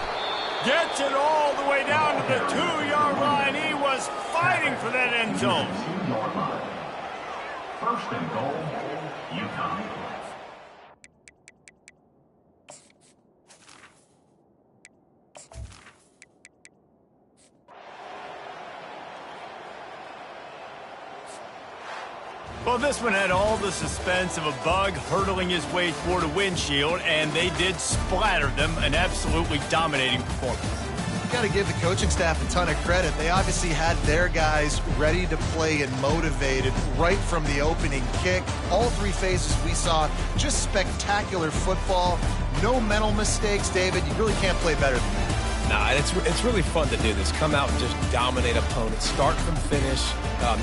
Gets it all the way down to the 2-yard line. He was fighting for that end zone. 2-yard line. 1st and goal, UConn. Well, this one had all the suspense of a bug hurtling his way toward a windshield, and they did splatter them. An absolutely dominating performance. You got to give the coaching staff a ton of credit. They obviously had their guys ready to play and motivated right from the opening kick. All 3 phases we saw, just spectacular football. No mental mistakes, David. You really can't play better than that. Nah, it's really fun to do this. Come out and just dominate opponents. Start from finish.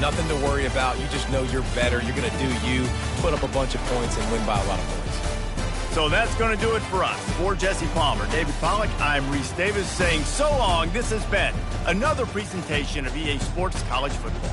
Nothing to worry about. You just know you're better. You're going to do you, put up a bunch of points, and win by a lot of points. So that's going to do it for us. For Jesse Palmer, David Pollack, I'm Reese Davis saying so long. This has been another presentation of EA Sports College Football.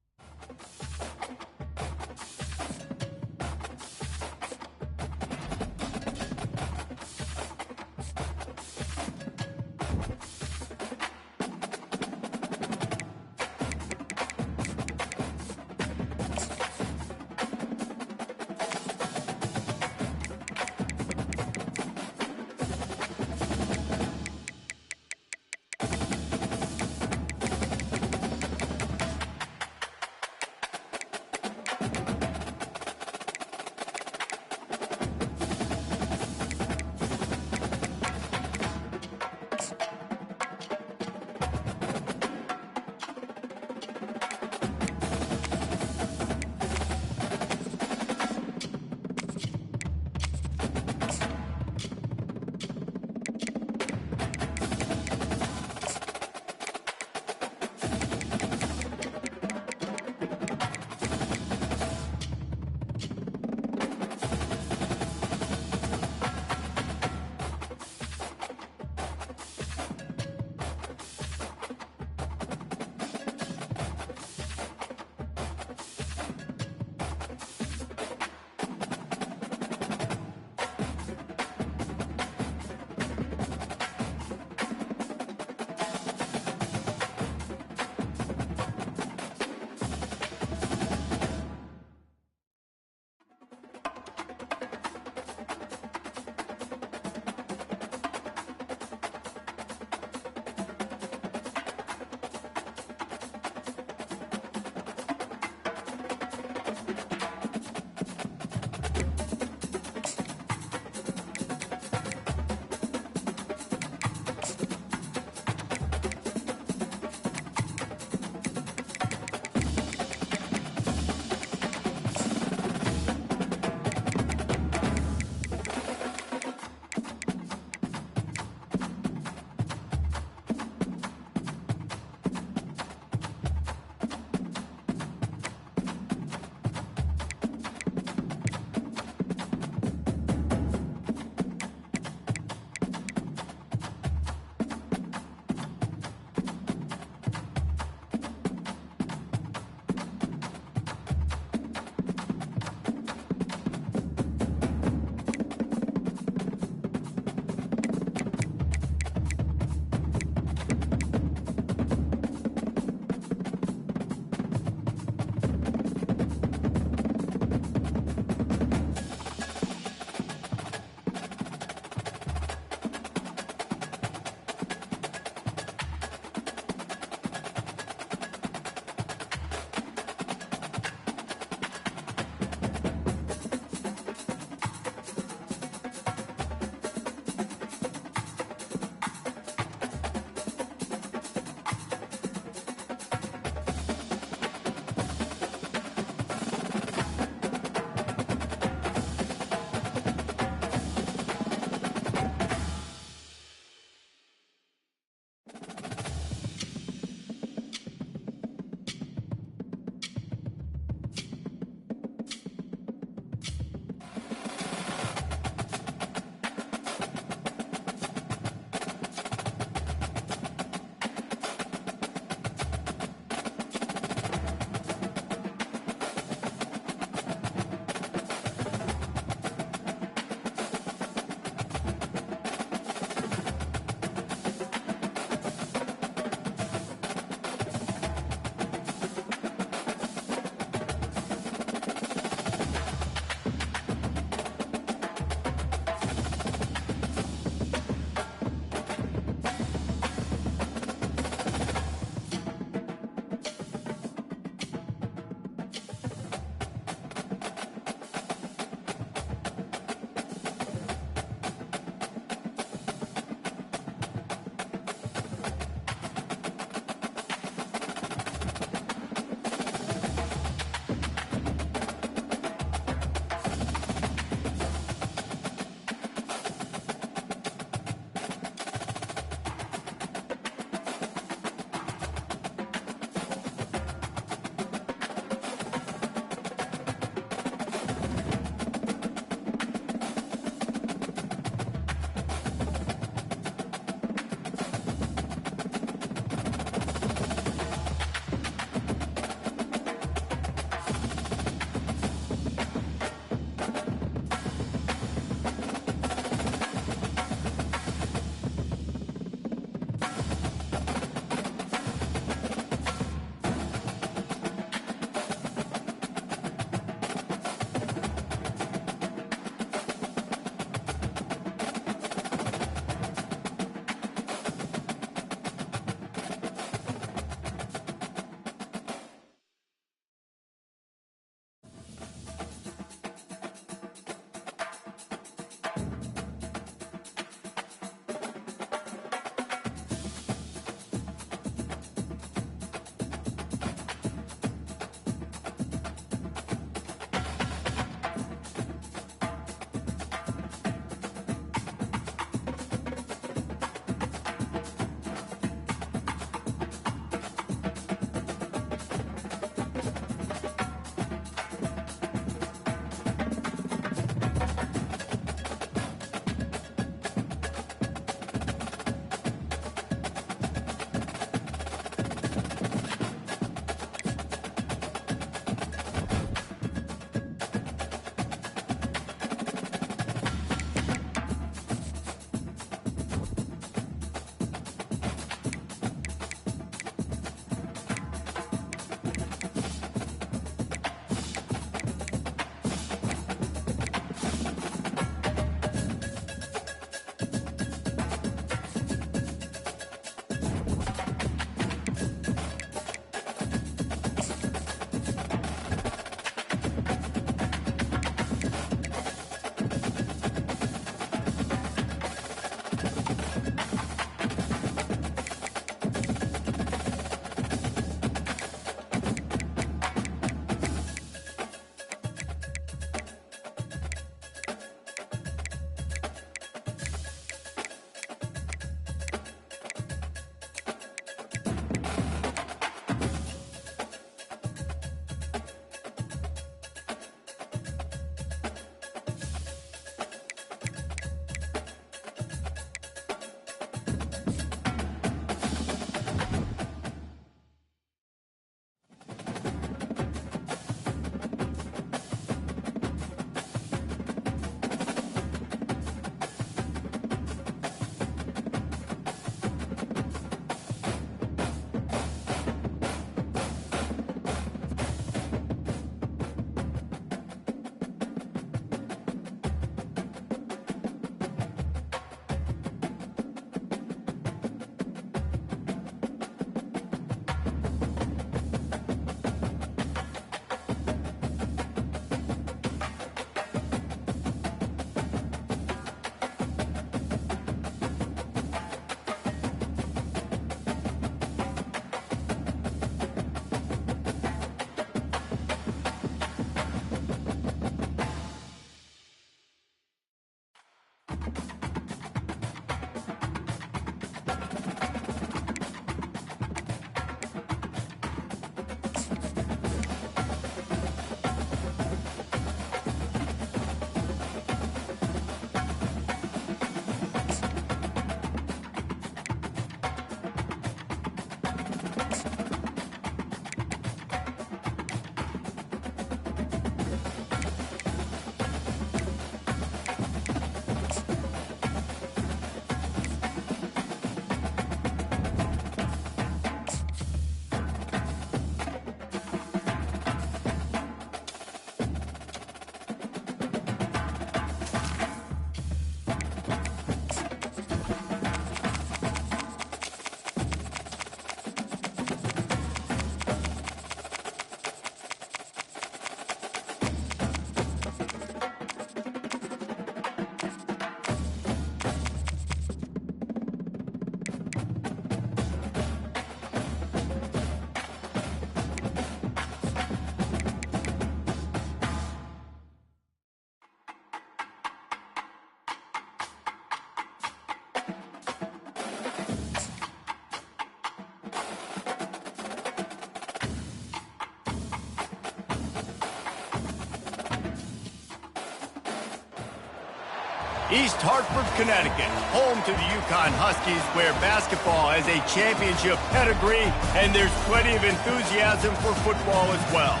East Hartford, Connecticut, home to the UConn Huskies, where basketball has a championship pedigree and there's plenty of enthusiasm for football as well.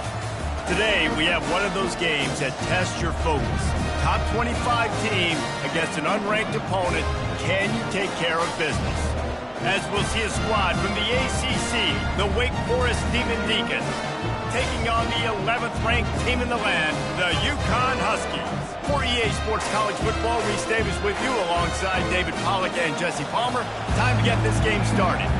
Today, we have one of those games that tests your focus. Top 25 team against an unranked opponent. Can you take care of business? As we'll see a squad from the ACC, the Wake Forest Demon Deacons, taking on the 11th ranked team in the land, the UConn Huskies. For EA Sports College Football, Reese Davis with you alongside David Pollack and Jesse Palmer. Time to get this game started.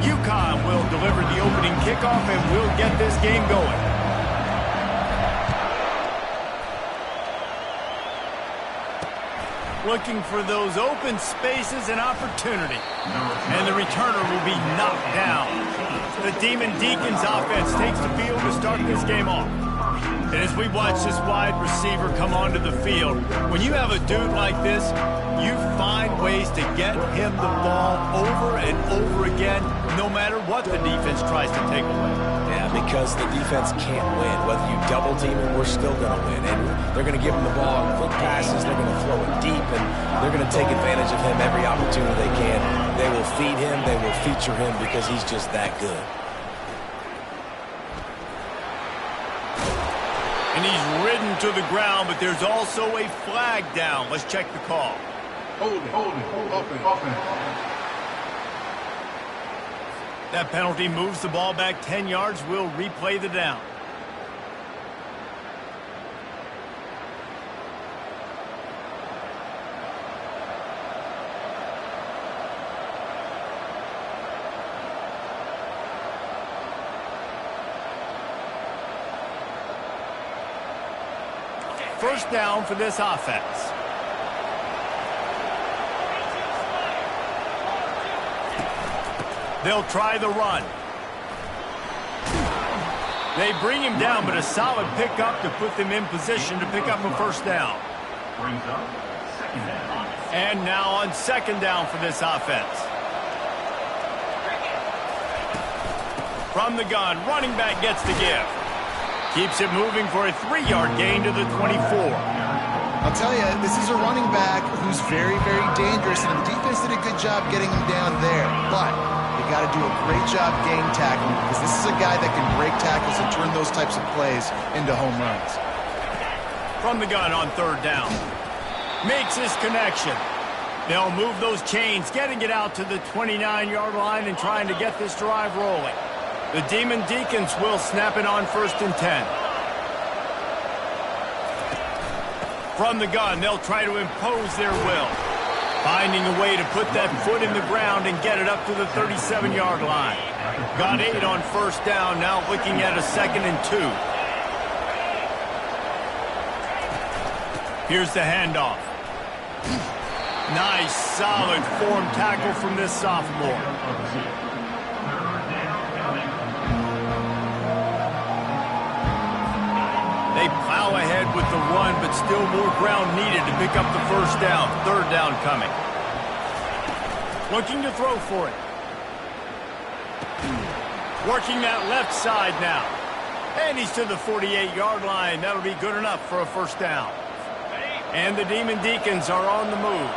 UConn will deliver the opening kickoff and we'll get this game going. Looking for those open spaces and opportunity. And the returner will be knocked down. The Demon Deacons offense takes the field to start this game off. And as we watch this wide receiver come onto the field, when you have a dude like this, you find ways to get him the ball over and over again, no matter what the defense tries to take away. Yeah, because the defense can't win. Whether you double team him, we're still going to win. And they're going to give him the ball in quick passes. They're going to throw it deep, and they're going to take advantage of him every opportunity they can. They will feed him. They will feature him because he's just that good. And he's ridden to the ground, but there's also a flag down. Let's check the call. Hold it. Open. That penalty moves the ball back 10 yards. We'll replay the down. First down for this offense. They'll try the run. They bring him down, but a solid pickup to put them in position to pick up a first down. Brings up second down. And now on second down for this offense. From the gun, running back gets the give. Keeps it moving for a 3-yard gain to the 24. I'll tell you, this is a running back who's very, very dangerous, and the defense did a good job getting him down there. But you got to do a great job game tackling, because this is a guy that can break tackles and turn those types of plays into home runs. From the gun on third down. Makes his connection. They'll move those chains, getting it out to the 29-yard line and trying to get this drive rolling. The Demon Deacons will snap it on 1st and 10. From the gun, they'll try to impose their will. Finding a way to put that foot in the ground and get it up to the 37-yard line. Got 8 on first down, now looking at a 2nd and 2. Here's the handoff. Nice, solid form tackle from this sophomore. They plow ahead with the run, but still more ground needed to pick up the first down. Third down coming. Looking to throw for it. Working that left side now. And he's to the 48-yard line. That'll be good enough for a first down. And the Demon Deacons are on the move.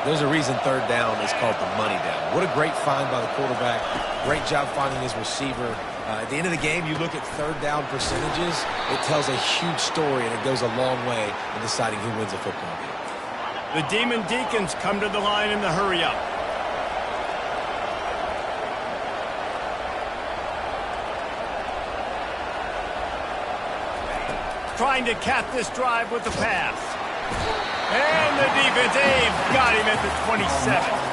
There's a reason third down is called the money down. What a great find by the quarterback. Great job finding his receiver. At the end of the game, you look at third down percentages. It tells a huge story, and it goes a long way in deciding who wins a football game. The Demon Deacons come to the line in the hurry-up. Trying to cap this drive with the pass. And the defense got him at the 27.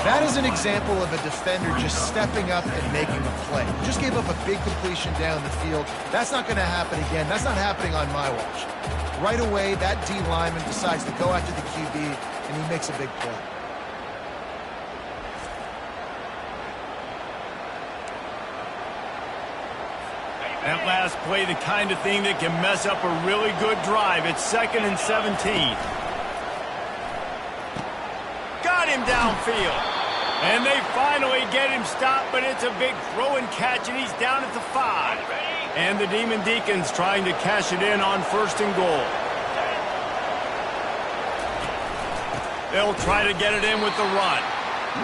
That is an example of a defender just stepping up and making a play. Just gave up a big completion down the field. That's not going to happen again. That's not happening on my watch. Right away, that D lineman decides to go after the QB, and he makes a big play. That last play, the kind of thing that can mess up a really good drive. It's 2nd and 17. Got him downfield. And they finally get him stopped, but it's a big throw and catch, and he's down at the 5. And the Demon Deacons trying to cash it in on 1st and goal. They'll try to get it in with the run.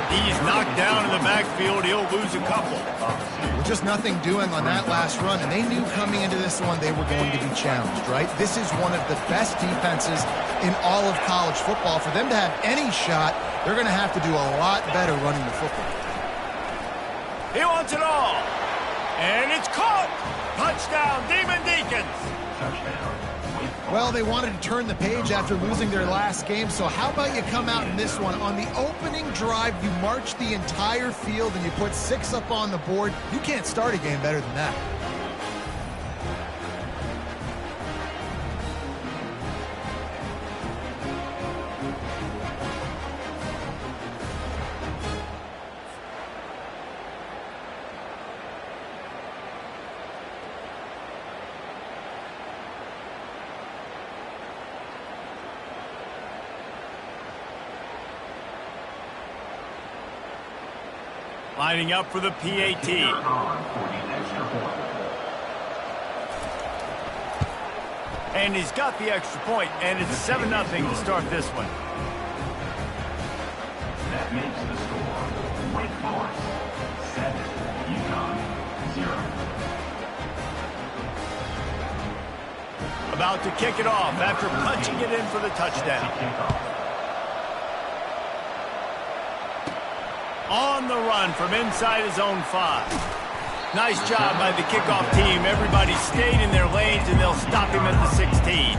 He's knocked down in the backfield. He'll lose a couple. Well, just nothing doing on that last run, and they knew coming into this one they were going to be challenged, right? This is one of the best defenses in all of college football. For them to have any shot, they're going to have to do a lot better running the football. He wants it all. And it's caught. Touchdown, Demon Deacons. Well, they wanted to turn the page after losing their last game, so how about you come out in this one? On the opening drive, you march the entire field and you put 6 up on the board. You can't start a game better than that. Lining up for the PAT. And he's got the extra point, and it's 7-0 to start this one. That makes the score. Wake Forest 7, UCONN 0. About to kick it off after punching it in for the touchdown. On the run from inside his own 5. Nice job by the kickoff team. Everybody stayed in their lanes, and they'll stop him at the 16.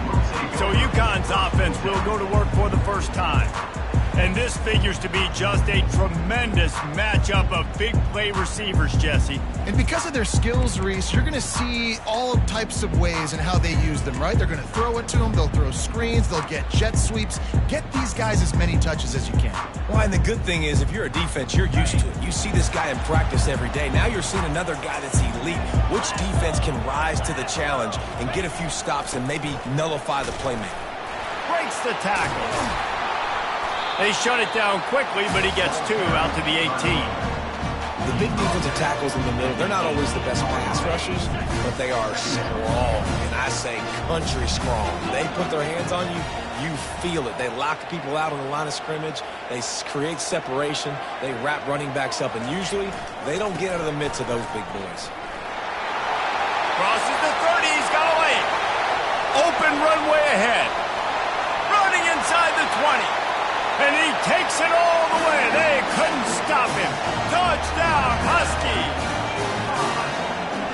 So UConn's offense will go to work for the first time. And this figures to be just a tremendous matchup of big play receivers, Jesse. And because of their skills, Reese, you're going to see all types of ways in how they use them, right? They're going to throw it to them. They'll throw screens. They'll get jet sweeps. Get these guys as many touches as you can. Well, and the good thing is, if you're a defense, you're used to it. You see this guy in practice every day. Now you're seeing another guy that's elite. Which defense can rise to the challenge and get a few stops and maybe nullify the playmaker? Breaks the tackle. They shut it down quickly, but he gets 2 out to the 18. The big defensive tackles in the middle, they're not always the best pass rushers, but they are strong, and I say country strong. They put their hands on you, you feel it. They lock people out on the line of scrimmage. They create separation. They wrap running backs up, and usually they don't get out of the midst of those big boys. Crosses the 30. He's got a lane. Open runway ahead. Running inside the 20. And he takes it all the way. They couldn't stop him. Touchdown, Husky.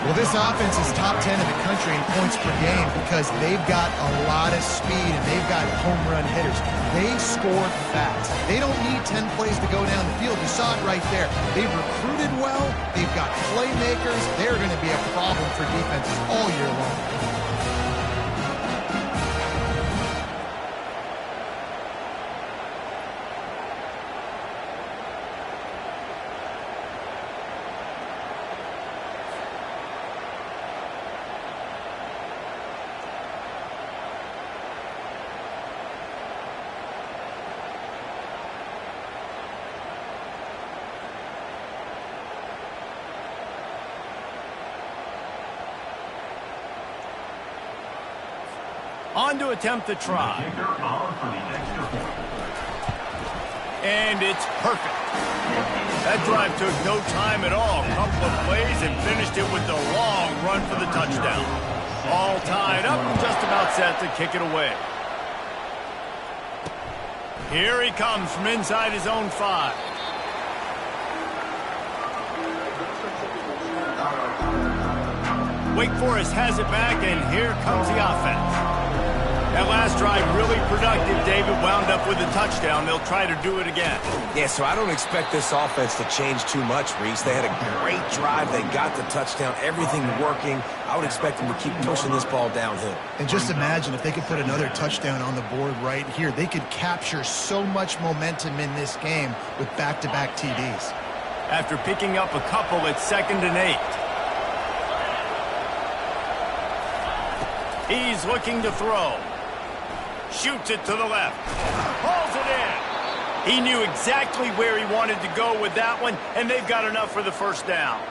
Well, this offense is top 10 in the country in points per game because they've got a lot of speed and they've got home run hitters. They score fast. They don't need 10 plays to go down the field. You saw it right there. They've recruited well. They've got playmakers. They're going to be a problem for defenses all year long. On to attempt the try. And it's perfect. That drive took no time at all. A couple of plays and finished it with the long run for the touchdown. All tied up, just about set to kick it away. Here he comes from inside his own 5. Wake Forest has it back, and here comes the offense. That last drive really productive. David wound up with a touchdown. They'll try to do it again. Yeah, so I don't expect this offense to change too much, Reese. They had a great drive. They got the touchdown. Everything working. I would expect them to keep pushing this ball downhill. And just imagine if they could put another touchdown on the board right here. They could capture so much momentum in this game with back-to-back TDs. After picking up a couple, it's 2nd and 8. He's looking to throw. Shoots it to the left. Pulls it in. He knew exactly where he wanted to go with that one, and they've got enough for the first down.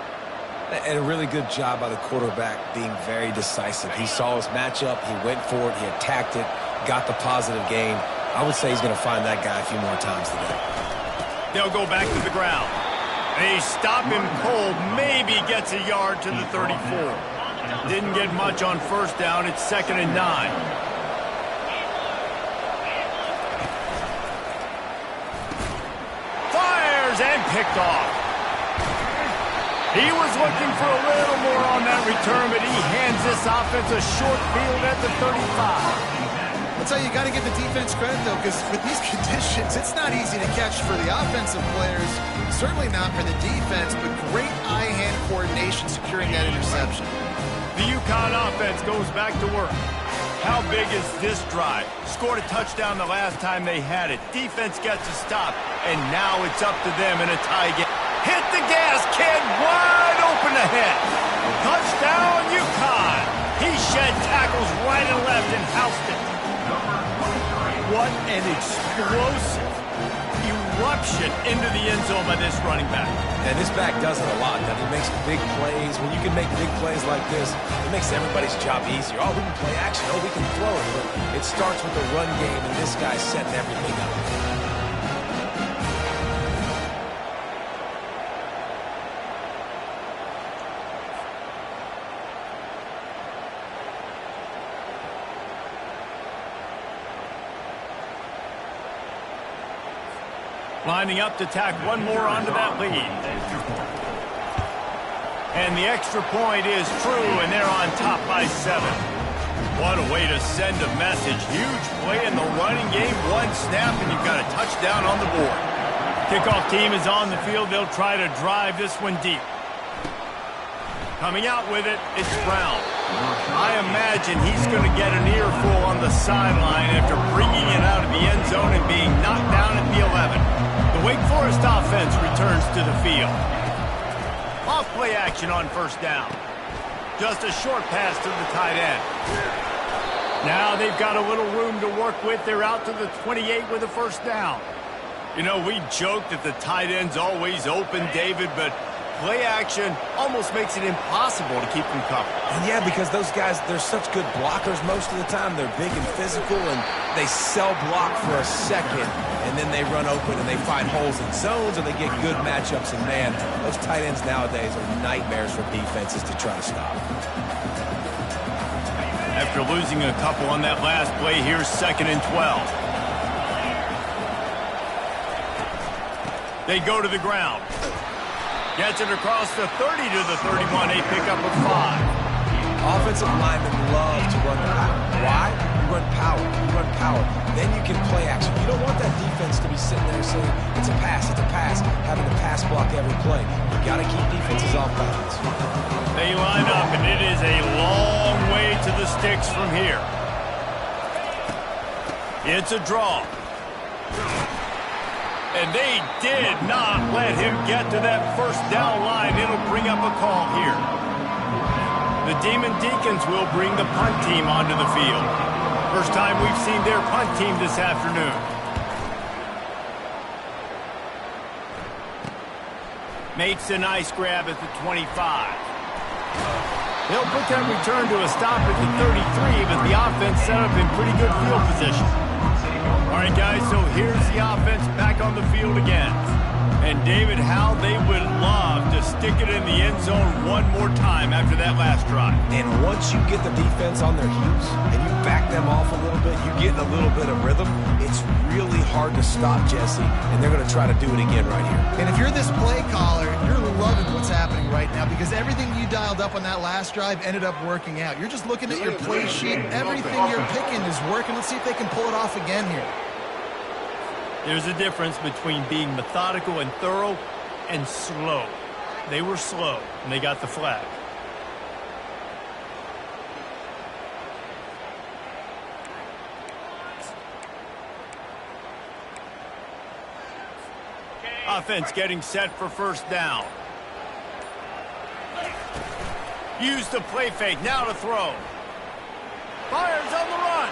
And a really good job by the quarterback being very decisive. He saw his matchup, he went for it, he attacked it, got the positive gain. I would say he's going to find that guy a few more times today. They'll go back to the ground. They stop him cold, maybe gets a yard to the 34. Didn't get much on first down. It's 2nd and 9. Fires and picked off. He was looking for a little more on that return, but he hands this offense a short field at the 35. I'll tell you, you got to give the defense credit, though, because with these conditions, it's not easy to catch for the offensive players. Certainly not for the defense, but great eye-hand coordination securing that interception. The UConn offense goes back to work. How big is this drive? Scored a touchdown the last time they had it. Defense gets a stop, and now it's up to them in a tie game. Hit the gas, kid, wide open ahead. Touchdown, UConn. He shed tackles right and left and housed it. What an explosive eruption into the end zone by this running back. And this back does it a lot. He makes big plays. When you can make big plays like this, it makes everybody's job easier. Oh, we can play action. Oh, we can throw it. But it starts with the run game, and this guy's setting everything up. Lining up to tack one more onto that lead. And the extra point is true, and they're on top by 7. What a way to send a message. Huge play in the running game. One snap, and you've got a touchdown on the board. Kickoff team is on the field. They'll try to drive this one deep. Coming out with it, it's Brown. I imagine he's going to get an earful on the sideline after bringing it out of the end zone and being knocked down at the 11. The Wake Forest offense returns to the field. Off play action on first down. Just a short pass to the tight end. Now they've got a little room to work with. They're out to the 28 with a first down. You know, we joke that the tight end's always open, David, but play action almost makes it impossible to keep them covered. And yeah, because those guys, they're such good blockers most of the time. They're big and physical, and they sell block for a second, and then they run open and they find holes in zones, and they get good matchups. And man, those tight ends nowadays are nightmares for defenses to try to stop. After losing a couple on that last play, here's 2nd and 12. They go to the ground. Gets it across the 30 to the 31. A pickup of 5. Offensive linemen love to run power. Why? You run power. You run power. Then you can play action. You don't want that defense to be sitting there saying, it's a pass, having to pass block every play. You got to keep defenses off balance. They line up, and it is a long way to the sticks from here. It's a draw. And they did not let him get to that first down line. It'll bring up a call here. The Demon Deacons will bring the punt team onto the field. First time we've seen their punt team this afternoon. Makes a nice grab at the 25. They'll put that return to a stop at the 33, but the offense set up in pretty good field position. All right, guys, so here's the offense back on the field again. And, David, how they would love to stick it in the end zone one more time after that last drive. And once you get the defense on their heels and you back them off a little bit, you get in a little bit of rhythm, it's really hard to stop, Jesse, and they're going to try to do it again right here. And if you're this play caller, you're loving what's happening right now because everything you dialed up on that last drive ended up working out. You're just looking at your play sheet. Everything you're picking is working. Let's see if they can pull it off again here. There's a difference between being methodical and thorough and slow. They were slow, and they got the flag. Offense getting set for first down. Use the play fake, now to throw. Fires on the run.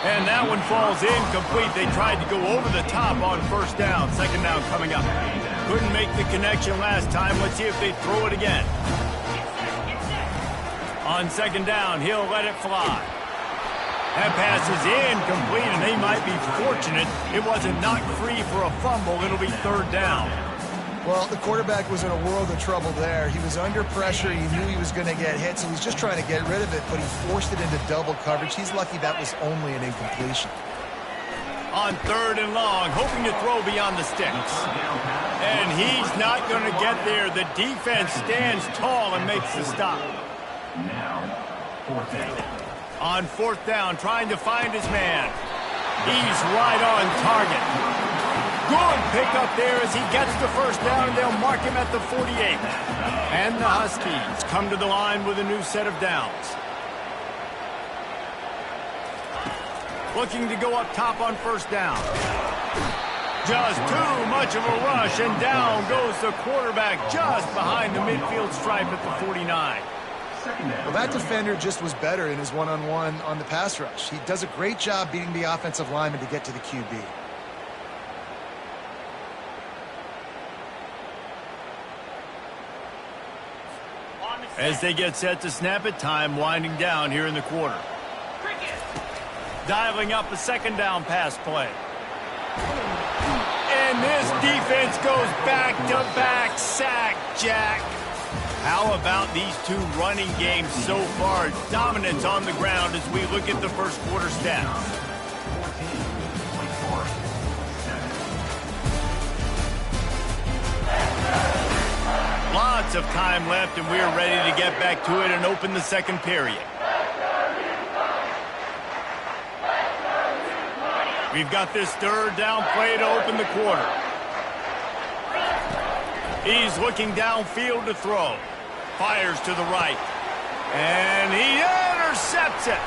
And that one falls incomplete. They tried to go over the top on first down. Second down coming up. Couldn't make the connection last time. Let's see if they throw it again. On second down, he'll let it fly. That pass is incomplete, and they might be fortunate it wasn't knocked free for a fumble. It'll be third down. Well, the quarterback was in a world of trouble there. He was under pressure. He knew he was going to get hit, so he's just trying to get rid of it, but he forced it into double coverage. He's lucky that was only an incompletion. On third and long, hoping to throw beyond the sticks. And he's not going to get there. The defense stands tall and makes the stop. Now, fourth down. On fourth down, trying to find his man. He's right on target. Good pickup there as he gets the first down, and they'll mark him at the 48. And the Huskies come to the line with a new set of downs. Looking to go up top on first down. Just too much of a rush, and down goes the quarterback just behind the midfield stripe at the 49. Well, that defender just was better in his one-on-one on the pass rush. He does a great job beating the offensive lineman to get to the QB. As they get set to snap it, time winding down here in the quarter. Dialing up a second down pass play. And this defense goes back-to-back sack, Jack. How about these two running games so far? Dominance on the ground as we look at the first quarter stats. Lots of time left, and we're ready to get back to it and open the second period. We've got this third down play to open the quarter. He's looking downfield to throw. Fires to the right. And he intercepts it.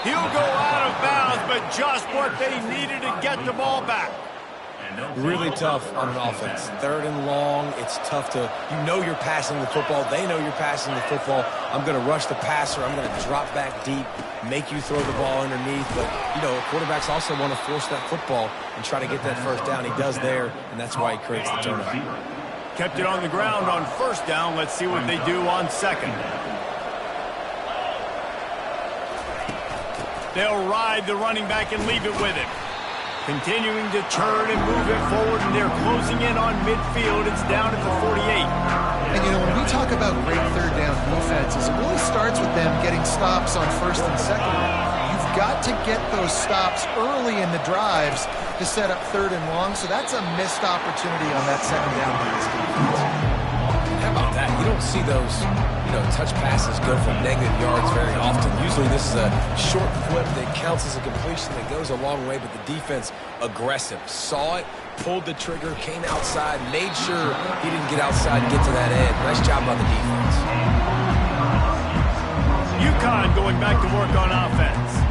He'll go out of bounds, but just what they needed to get the ball back. Really tough on an offense. Third and long, it's tough to, you know you're passing the football. They know you're passing the football. I'm going to rush the passer. I'm going to drop back deep, make you throw the ball underneath. But, you know, quarterbacks also want to force that football and try to get that first down. He does there, and that's why he creates the turnover. Kept it on the ground on first down. Let's see what they do on second. They'll ride the running back and leave it with him. Continuing to turn and move it forward, and they're closing in on midfield. It's down at the 48. And, you know, when we talk about great third down defenses, it really starts with them getting stops on first and second. You've got to get those stops early in the drives to set up third and long, so that's a missed opportunity on that second down by this defense. How about that? You don't see those, touch passes go for negative yards very often. Usually this is a short clip that counts as a completion that goes a long way, but the defense aggressive. Saw it, pulled the trigger, came outside, made sure he didn't get outside and get to that edge. Nice job by the defense. UConn going back to work on offense.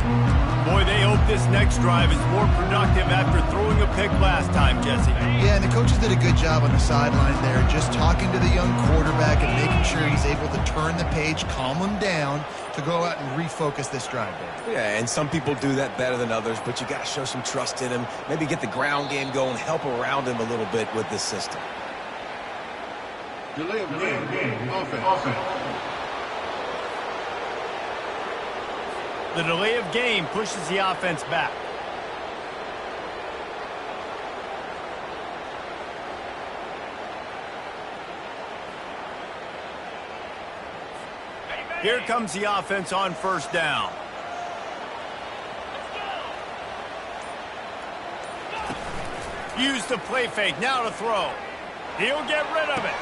Boy, they hope this next drive is more productive after throwing a pick last time, Jesse. Yeah, and the coaches did a good job on the sideline there, just talking to the young quarterback and making sure he's able to turn the page, calm him down to go out and refocus this drive there. Yeah, and some people do that better than others, but you got to show some trust in him. Maybe get the ground game going, help around him a little bit with this system. Delay of game. Offense. The delay of game pushes the offense back. Here comes the offense on first down. Use the play fake, now to throw. He'll get rid of it.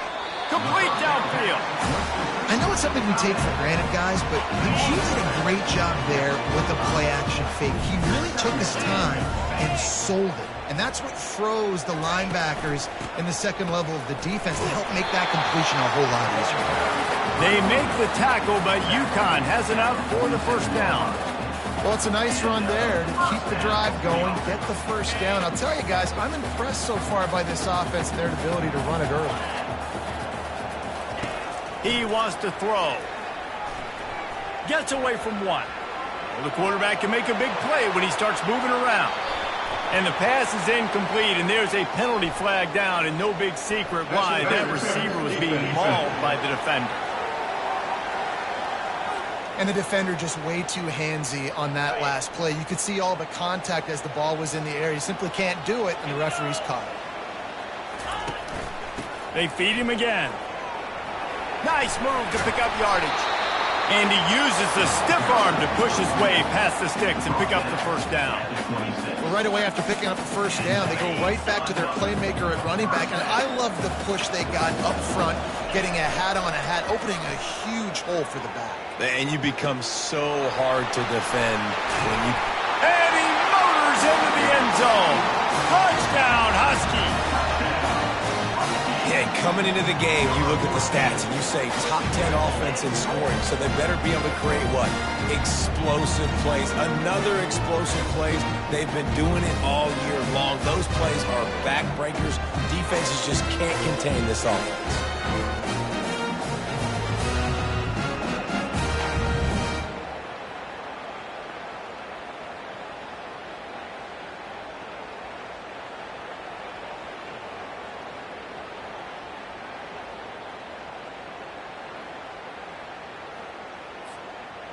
Complete downfield. I know it's something we take for granted, guys, but he did a great job there with the play-action fake. He really took his time and sold it. And that's what froze the linebackers in the second level of the defense to help make that completion a whole lot easier. They make the tackle, but UConn has it out for the first down. Well, it's a nice run there to keep the drive going, get the first down. I'll tell you guys, I'm impressed so far by this offense and their ability to run it early. He wants to throw. Gets away from one. Well, the quarterback can make a big play when he starts moving around. And the pass is incomplete, and there's a penalty flag down, and no big secret why that receiver was being mauled by the defender. And the defender just way too handsy on that last play. You could see all the contact as the ball was in the air. He simply can't do it, and the referee's caught it. They feed him again. Nice move to pick up yardage. And he uses the stiff arm to push his way past the sticks and pick up the first down. Well, right away after picking up the first down, they go right back to their playmaker at running back. And I love the push they got up front, getting a hat on a hat, opening a huge hole for the back. And you become so hard to defend when you... And he motors into the end zone. Touchdown, Husky. Yeah, and coming into the game, you look at the stats and you say top 10 offense in scoring, so they better be able to create what? Explosive plays. Another explosive plays. They've been doing it all year long. Those plays are backbreakers. Defenses just can't contain this offense.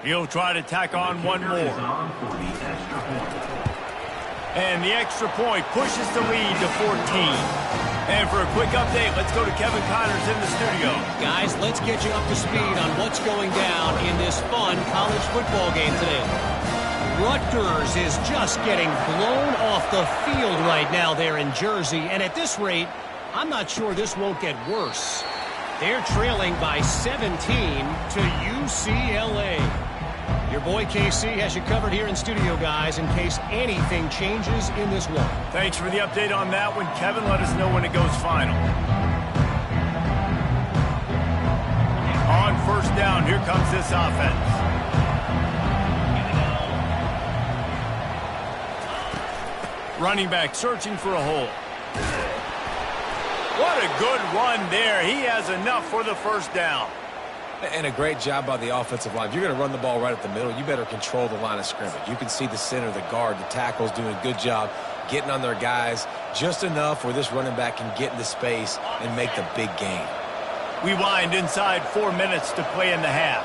He'll try to tack on one more. And the extra point pushes the lead to 14. And for a quick update, let's go to Kevin Connors in the studio. Guys, let's get you up to speed on what's going down in this fun college football game today. Rutgers is just getting blown off the field right now there in Jersey. And at this rate, I'm not sure this won't get worse. They're trailing by 17 to UCLA. Your boy KC has you covered here in studio, guys, in case anything changes in this one. Thanks for the update on that one, Kevin. Let us know when it goes final. On first down, here comes this offense. Running back searching for a hole. What a good run there. He has enough for the first down. And a great job by the offensive line. If you're going to run the ball right at the middle, you better control the line of scrimmage. You can see the center, the guard, the tackles doing a good job getting on their guys just enough where this running back can get into space and make the big gain. We wind inside 4 minutes to play in the half.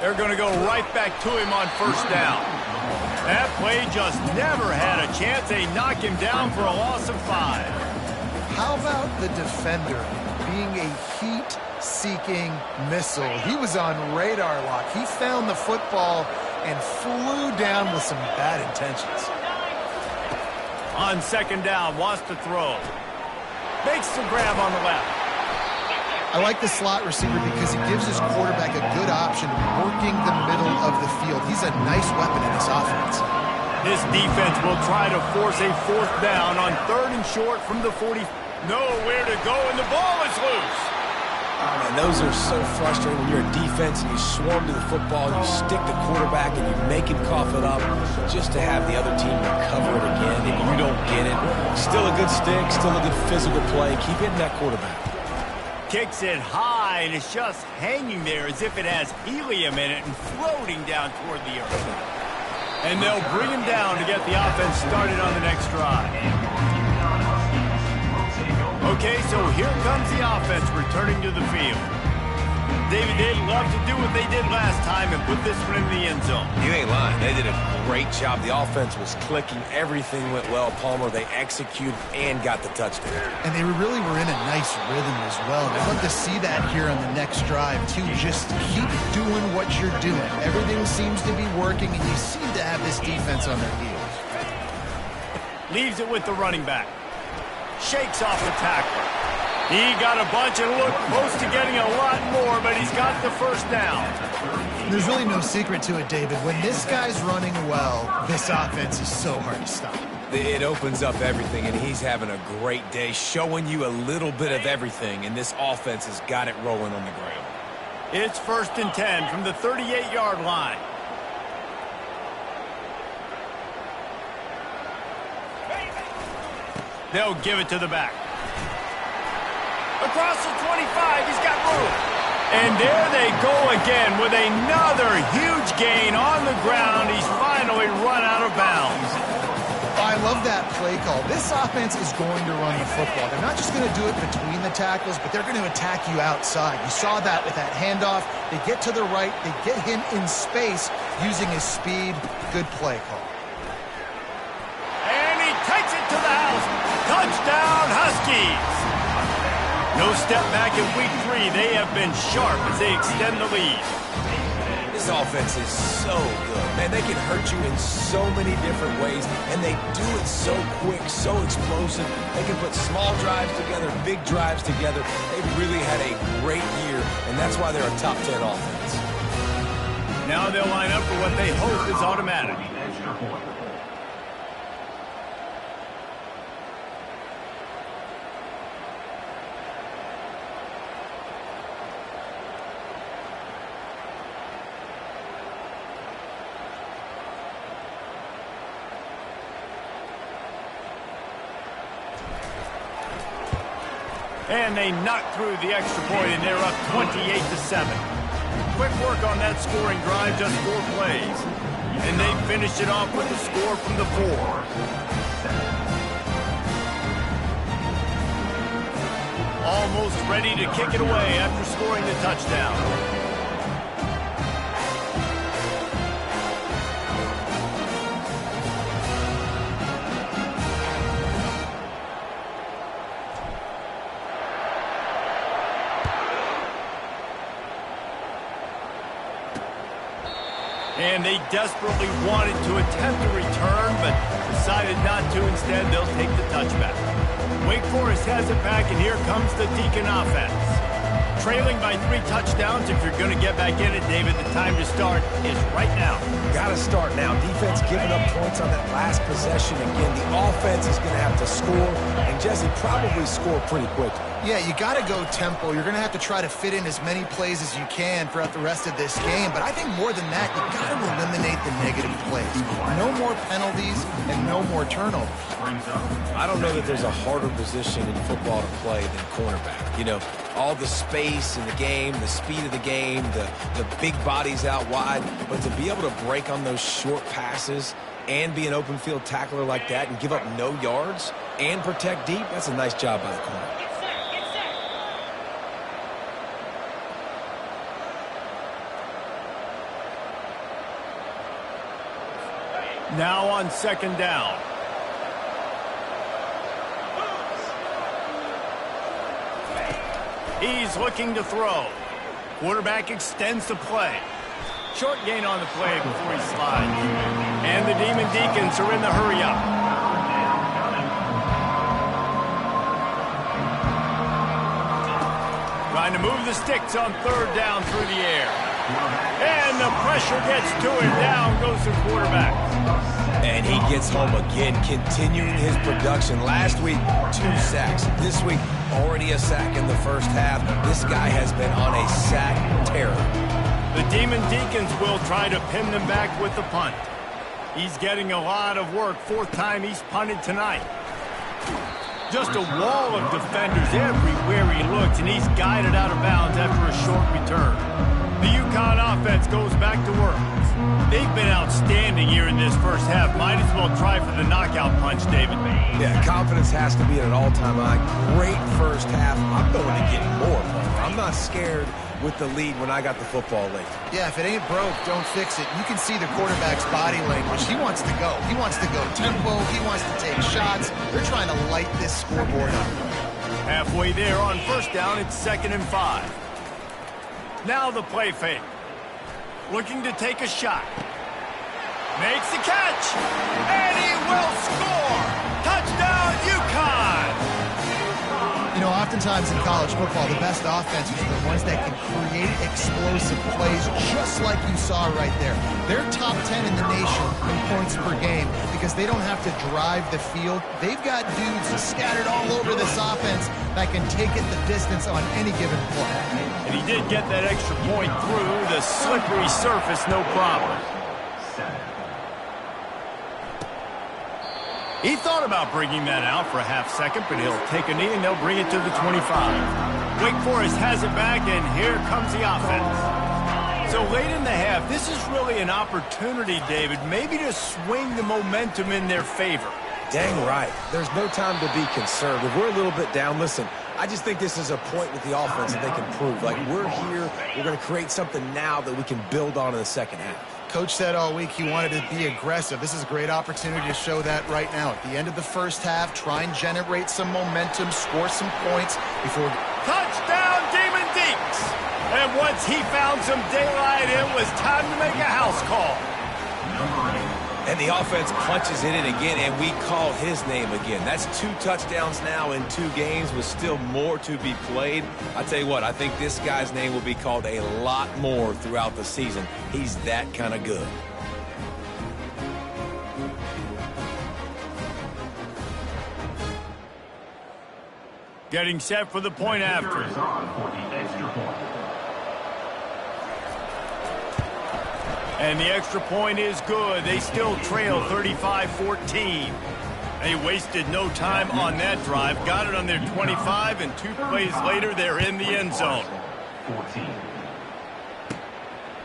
They're going to go right back to him on first down. That play just never had a chance. They knock him down for a loss of 5. How about the defender being a heat-seeking missile? He was on radar lock. He found the football and flew down with some bad intentions. On second down, wants to throw. Makes the grab on the left. I like the slot receiver because he gives his quarterback a good option working the middle of the field. He's a nice weapon in this offense. This defense will try to force a fourth down on 3rd and short from the 40. Nowhere to go, and the ball is loose. Oh, man, those are so frustrating when you're a defense and you swarm to the football, you stick the quarterback, and you make him cough it up just to have the other team recover it again, and you don't get it. Still a good stick, still a good physical play. Keep hitting that quarterback. Kicks it high, and it's just hanging there as if it has helium in it and floating down toward the earth. And they'll bring him down to get the offense started on the next drive. Okay, so here comes the offense returning to the field. David, they'd love to do what they did last time and put this one in the end zone. You ain't lying. They did a great job. The offense was clicking. Everything went well. Palmer, they executed and got the touchdown. And they really were in a nice rhythm as well. I'd love to see that here on the next drive, too. Just keep doing what you're doing. Everything seems to be working, and you seem to have this defense on their heels. Leaves it with the running back. Shakes off the tackler. He got a bunch and looked close to getting a lot more, but he's got the first down. There's really no secret to it, David. When this guy's running well, this offense is so hard to stop. It opens up everything, and he's having a great day, showing you a little bit of everything, and this offense has got it rolling on the ground. It's 1st and 10 from the 38-yard line. They'll give it to the back. Across the 25, he's got room. And there they go again with another huge gain on the ground. He's finally run out of bounds. I love that play call. This offense is going to run the football. They're not just going to do it between the tackles, but they're going to attack you outside. You saw that with that handoff. They get to the right. They get him in space using his speed. Good play call. And he takes it to the house. Touchdown, Huskies. No step back in week 3. They have been sharp as they extend the lead. This offense is so good. Man, they can hurt you in so many different ways, and they do it so quick, so explosive. They can put small drives together, big drives together. They've really had a great year, and that's why they're a top 10 offense. Now they'll line up for what they hope is automatic. Extra point. And they knock through the extra point, and they're up 28-7. Quick work on that scoring drive, just 4 plays. And they finish it off with the score from the 4. Almost ready to kick it away after scoring the touchdown. And they desperately wanted to attempt a return, but decided not to. Instead, they'll take the touchback. Wake Forest has it back, and here comes the Deacon offense. Trailing by 3 touchdowns. If you're going to get back in it, David, the time to start is right now. Got to start now. Defense giving up points on that last possession. Again, the offense is going to have to score, and Jesse probably score pretty quickly. Yeah, you got to go tempo. You're going to have to try to fit in as many plays as you can throughout the rest of this game. But I think more than that, you got to eliminate the negative plays. No more penalties and no more turnovers. I don't know that there's a harder position in football to play than cornerback. You know, all the space in the game, the speed of the game, the big bodies out wide. But to be able to break on those short passes and be an open field tackler like that and give up no yards and protect deep, that's a nice job by the corner. Now on 2nd down. He's looking to throw. Quarterback extends the play. Short gain on the play before he slides. And the Demon Deacons are in the hurry-up. Trying to move the sticks on 3rd down through the air. And the pressure gets to him. Down goes the quarterback. And he gets home again, continuing his production. Last week, 2 sacks. This week, already a sack in the first half. This guy has been on a sack terror. The Demon Deacons will try to pin them back with the punt. He's getting a lot of work. 4th time he's punted tonight. Just a wall of defenders everywhere he looks, and he's guided out of bounds after a short return. The UConn offense goes back to work. They've been outstanding here in this first half. Might as well try for the knockout punch, David. Yeah, confidence has to be at an all-time high. Great first half. I'm going to get more. I'm not scared with the lead when I got the football late. Yeah, if it ain't broke, don't fix it. You can see the quarterback's body language. He wants to go. He wants to go tempo. He wants to take shots. They're trying to light this scoreboard up. Halfway there on 1st down, it's 2nd and 5. Now the play fake. Looking to take a shot. Makes the catch. And he will score. Touchdown, UConn. You know, oftentimes in college football, the best offenses are the ones that can create explosive plays just like you saw right there. They're top 10 in the nation in points per game because they don't have to drive the field. They've got dudes scattered all over this offense that can take it the distance on any given play. And he did get that extra point through the slippery surface, no problem. He thought about bringing that out for a half second, but he'll take a knee and they'll bring it to the 25. Wake Forest has it back, and here comes the offense. So late in the half, this is really an opportunity, David, maybe to swing the momentum in their favor. Dang right. There's no time to be concerned. If we're a little bit down, listen, I just think this is a point with the offense that they can prove. Like, we're here, we're going to create something now that we can build on in the second half. Coach said all week he wanted to be aggressive. This is a great opportunity to show that right now. At the end of the first half, try and generate some momentum, score some points before... Touchdown, Damon Deeks! And once he found some daylight, it was time to make a house call. And the offense punches in it again, and we call his name again. That's 2 touchdowns now in 2 games with still more to be played. I tell you what, I think this guy's name will be called a lot more throughout the season. He's that kind of good. Getting set for the point after. Is on for the extra point. And the extra point is good. They still trail 35-14. They wasted no time on that drive. Got it on their 25, and 2 plays later, they're in the end zone. 14.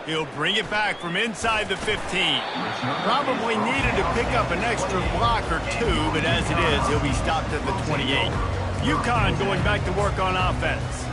He'll bring it back from inside the 15. Probably needed to pick up an extra block or 2, but as it is, he'll be stopped at the 28. UConn going back to work on offense.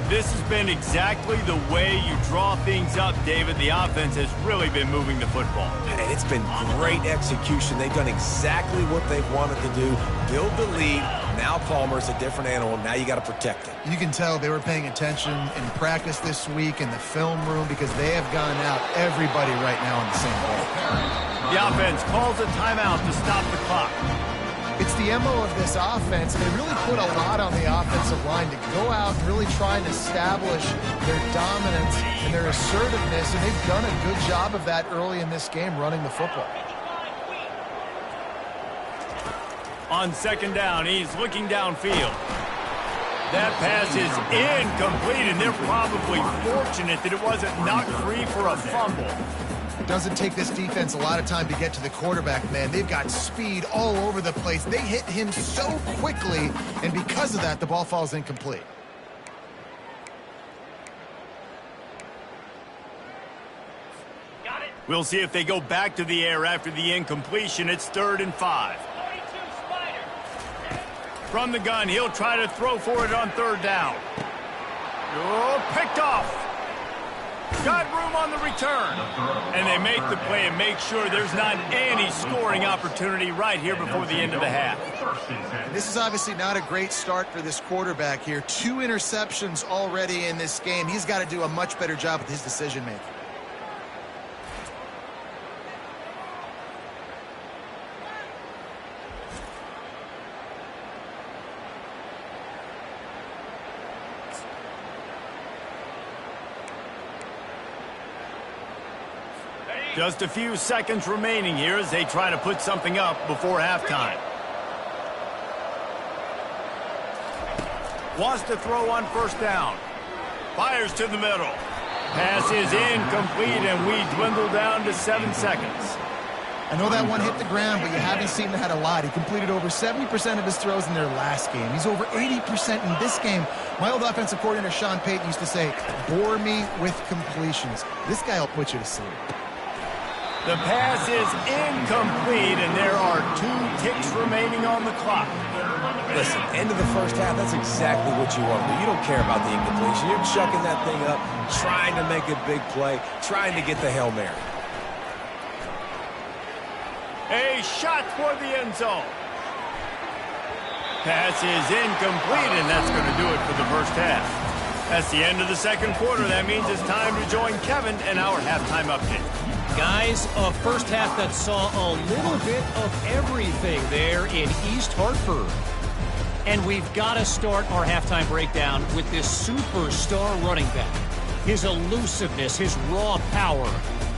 This has been exactly the way you draw things up, David. The offense has really been moving the football. And it's been great execution. They've done exactly what they've wanted to do. Build the lead. Now Palmer's a different animal. Now you got to protect him. You can tell they were paying attention in practice this week in the film room because they have gone out everybody right now on the same ball. The offense calls a timeout to stop the clock. It's the MO of this offense, and they really put a lot on the offensive line to go out and really try and establish their dominance and their assertiveness, and they've done a good job of that early in this game running the football. On second down, he's looking downfield. That pass is incomplete, and they're probably fortunate that it wasn't knocked free for a fumble. It doesn't take this defense a lot of time to get to the quarterback, man. They've got speed all over the place. They hit him so quickly, and because of that, the ball falls incomplete. Got it. We'll see if they go back to the air after the incompletion. It's 3rd and 5. 42 Spider. From the gun, he'll try to throw for it on 3rd down. Oh, picked off. Got room on the return. And they make the play and make sure there's not any scoring opportunity right here before the end of the half. This is obviously not a great start for this quarterback here. 2 interceptions already in this game. He's got to do a much better job with his decision-making. Just a few seconds remaining here as they try to put something up before halftime. Wants to throw on 1st down. Fires to the middle. Pass is incomplete, and we dwindle down to 7 seconds. I know that one hit the ground, but you haven't seen that a lot. He completed over 70% of his throws in their last game. He's over 80% in this game. My old offensive coordinator, Sean Payton, used to say, bore me with completions. This guy will put you to sleep. The pass is incomplete, and there are 2 ticks remaining on the clock. Listen, end of the first half, that's exactly what you want to do. You don't care about the incompletion. You're chucking that thing up, trying to make a big play, trying to get the Hail Mary. A shot for the end zone. Pass is incomplete, and that's going to do it for the first half. That's the end of the second quarter. That means it's time to join Kevin and our halftime update. Guys, a first half that saw a little bit of everything there in East Hartford. And we've got to start our halftime breakdown with this superstar running back. His elusiveness, his raw power.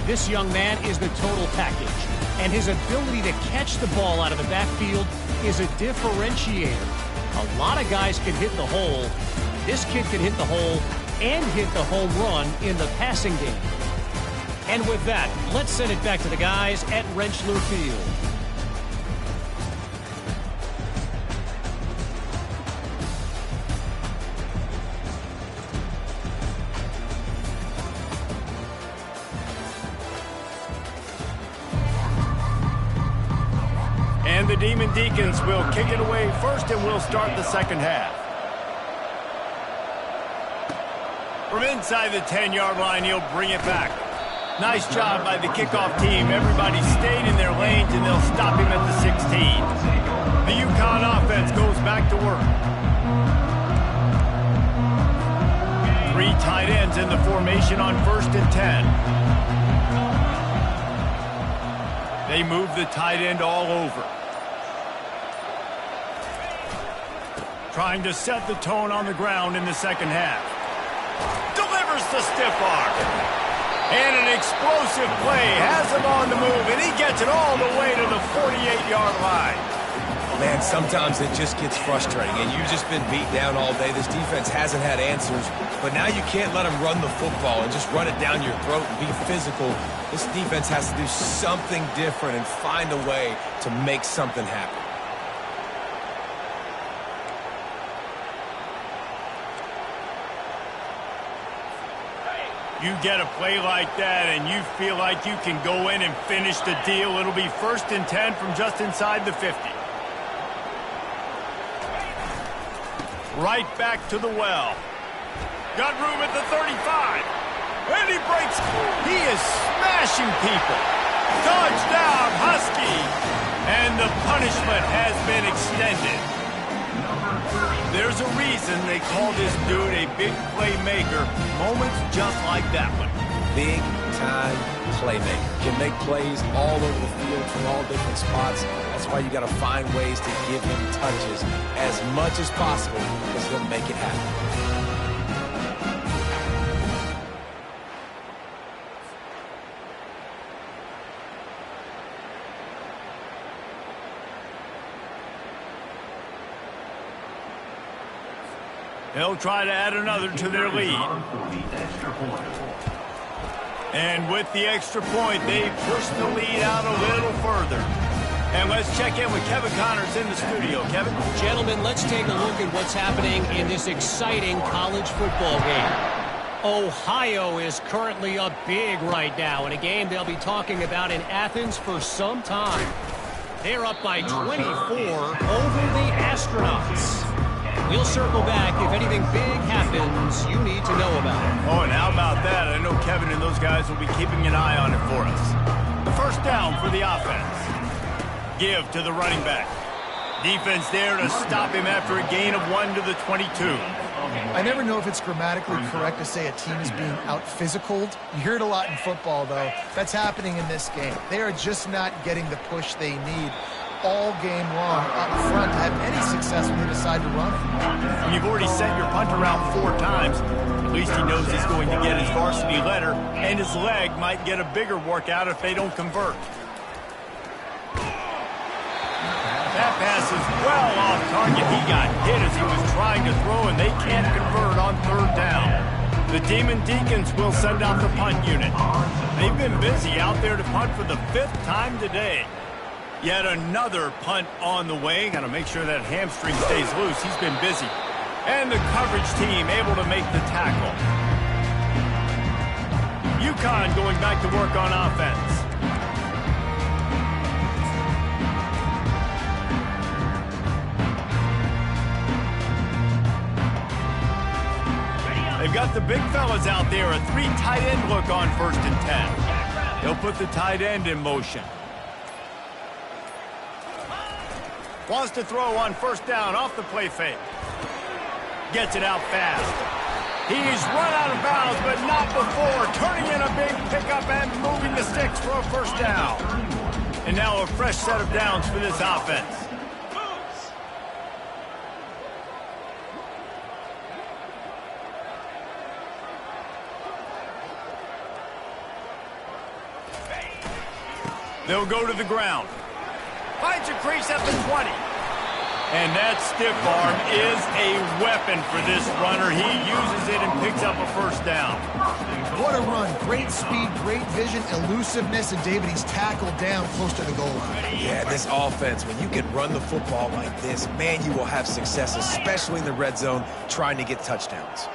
This young man is the total package. And his ability to catch the ball out of the backfield is a differentiator. A lot of guys can hit the hole. This kid can hit the hole and hit the home run in the passing game. And with that, let's send it back to the guys at Rentschler Field. the Demon Deacons will kick it away first, and we'll start the second half. From inside the 10-yard line, he'll bring it back. Nice job by the kickoff team. Everybody stayed in their lanes, and they'll stop him at the 16. The UConn offense goes back to work. 3 tight ends in the formation on 1st and 10. They move the tight end all over. Trying to set the tone on the ground in the second half. Delivers the stiff arm. And an explosive play has him on the move, and he gets it all the way to the 48-yard line. Man, sometimes it just gets frustrating, and you've just been beat down all day. This defense hasn't had answers, but now you can't let them run the football and just run it down your throat and be physical. This defense has to do something different and find a way to make something happen. You get a play like that, and you feel like you can go in and finish the deal. It'll be 1st and 10 from just inside the 50. Right back to the well. Got room at the 35. And he breaks. He is smashing people. Touchdown, Husky. And the punishment has been extended. There's a reason they call this dude a big playmaker. Moments just like that one. Big-time playmaker. Can make plays all over the field from all different spots. That's why you got to find ways to give him touches as much as possible, because he'll make it happen. They'll try to add another to their lead. And with the extra point, they push the lead out a little further. And let's check in with Kevin Connors in the studio. Kevin? Gentlemen, let's take a look at what's happening in this exciting college football game. Ohio is currently up big right now in a game they'll be talking about in Athens for some time. They're up by 24 over the Astronauts. We'll circle back if anything big happens you need to know about. Oh, and how about that? I know Kevin and those guys will be keeping an eye on it for us. The first down for the offense. Give to the running back. Defense there to stop him after a gain of 1 to the 22. I never know if it's grammatically correct to say a team is being out-physicaled. You hear it a lot in football, though. That's happening in this game. They are just not getting the push they need all game long up front to have any success when they decide to run it. When you've already sent your punt around 4 times, at least he knows he's going to get his varsity letter, and his leg might get a bigger workout if they don't convert. That pass is well off target. He got hit as he was trying to throw, and they can't convert on 3rd down. The Demon Deacons will send out the punt unit. They've been busy out there to punt for the 5th time today. Yet another punt on the way. Got to make sure that hamstring stays loose. He's been busy. And the coverage team able to make the tackle. UConn going back to work on offense. They've got the big fellas out there. A 3 tight end look on 1st and 10. They'll put the tight end in motion. Wants to throw on 1st down off the play fake. Gets it out fast. He's run out of bounds, but not before. Turning in a big pickup and moving the sticks for a 1st down. And now a fresh set of downs for this offense. They'll go to the ground. Finds a crease at the 20. And that stiff arm is a weapon for this runner. He uses it and picks up a 1st down. What a run. Great speed, great vision, elusiveness, and David, he's tackled down close to the goal line. Yeah, this offense, when you can run the football like this, man, you will have success, especially in the red zone, trying to get touchdowns.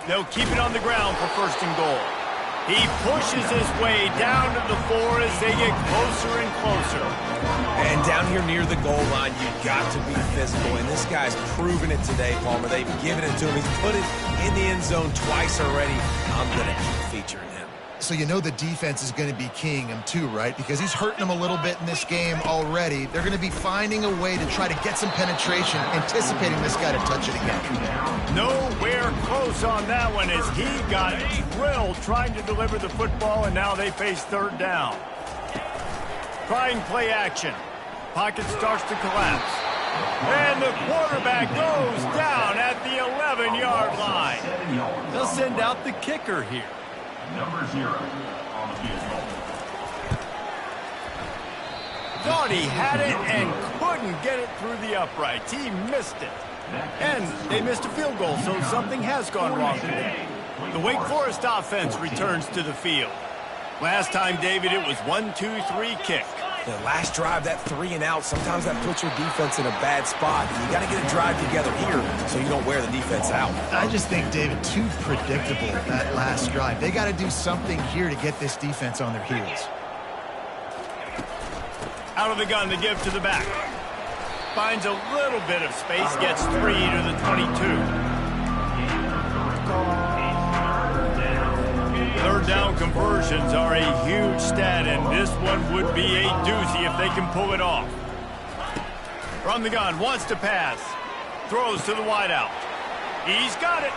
They'll keep it on the ground for first and goal. He pushes his way down to the 4 as they get closer and closer. And down here near the goal line, you've got to be physical. And this guy's proven it today, Palmer. They've given it to him. He's put it in the end zone twice already. I'm going to keep featuring him. So you know the defense is going to be keying him too, right? Because he's hurting them a little bit in this game already. They're going to be finding a way to try to get some penetration, anticipating this guy to touch it again. Nowhere close on that one as he got drilled trying to deliver the football, and now they face third down. Trying play action. Pocket starts to collapse. And the quarterback goes down at the 11-yard line. They'll send out the kicker here. Number 0 on the field goal. Thought he had it and couldn't get it through the uprights. He missed it. And they missed a field goal, so something has gone wrong today. The Wake Forest offense returns to the field. Last time, David, it was 1-2-3 kick. The last drive, that 3 and out, sometimes that puts your defense in a bad spot. And you got to get a drive together here so you don't wear the defense out. I just think, David, too predictable, that last drive. They got to do something here to get this defense on their heels. Out of the gun to give to the back. Finds a little bit of space, gets 3 to the 22. Third down conversions are a huge stat, and this one would be a doozy if they can pull it off. From the gun, wants to pass. Throws to the wideout. He's got it.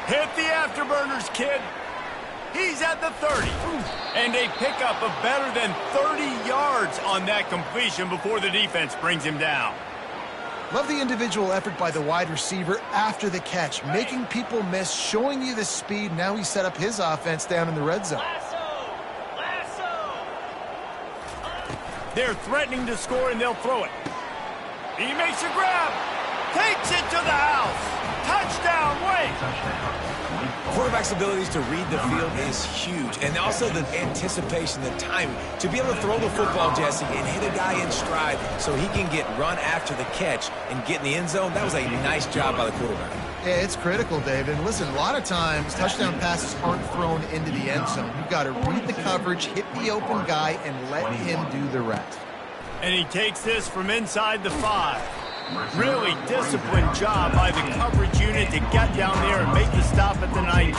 Hit the afterburners, kid. He's at the 30. And a pickup of better than 30 yards on that completion before the defense brings him down. Love the individual effort by the wide receiver after the catch, making people miss, showing you the speed. Now he set up his offense down in the red zone. They're threatening to score, and they'll throw it. He makes a grab. Takes it to the house. Touchdown, Wake. Quarterback's abilities to read the field is huge. And also the anticipation, the timing. To be able to throw the football, Jesse, and hit a guy in stride so he can get run after the catch and get in the end zone, that was a nice job by the quarterback. Yeah, it's critical, David. And listen, a lot of times touchdown passes aren't thrown into the end zone. You've got to read the coverage, hit the open guy, and let him do the rest. And he takes this from inside the 5. Really disciplined job by the coverage unit to get down there and make the stop at the 19.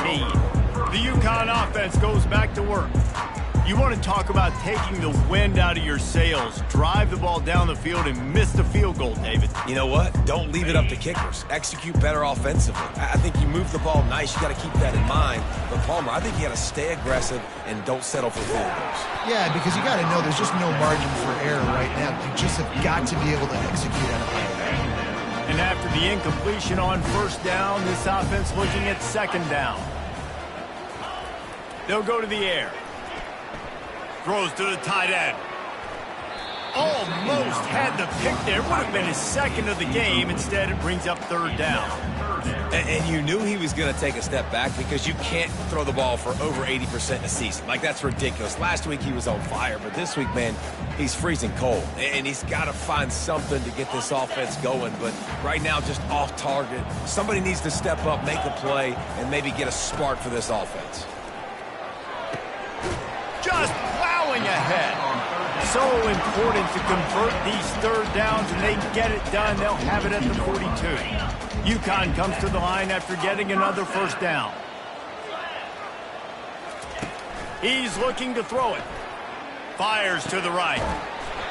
The UConn offense goes back to work. You want to talk about taking the wind out of your sails. Drive the ball down the field and miss the field goal, David. You know what? Don't leave it up to kickers. Execute better offensively. I think you move the ball nice. You got to keep that in mind. But, Palmer, I think you got to stay aggressive and don't settle for field goals. Yeah, because you got to know there's just no margin for error right now. You just have got to be able to execute on a play. And after the incompletion on first down, this offense looking at second down. They'll go to the air. Throws to the tight end. Almost had the pick there. Would have been his second of the game. Instead, it brings up third down. And you knew he was going to take a step back because you can't throw the ball for over 80% in a season. Like, that's ridiculous. Last week he was on fire, but this week, man, he's freezing cold. And he's got to find something to get this offense going. But right now, just off target. Somebody needs to step up, make a play, and maybe get a spark for this offense. Just plowing ahead. So important to convert these third downs, and they get it done. They'll have it at the 42. UConn comes to the line after getting another first down. He's looking to throw it. Fires to the right.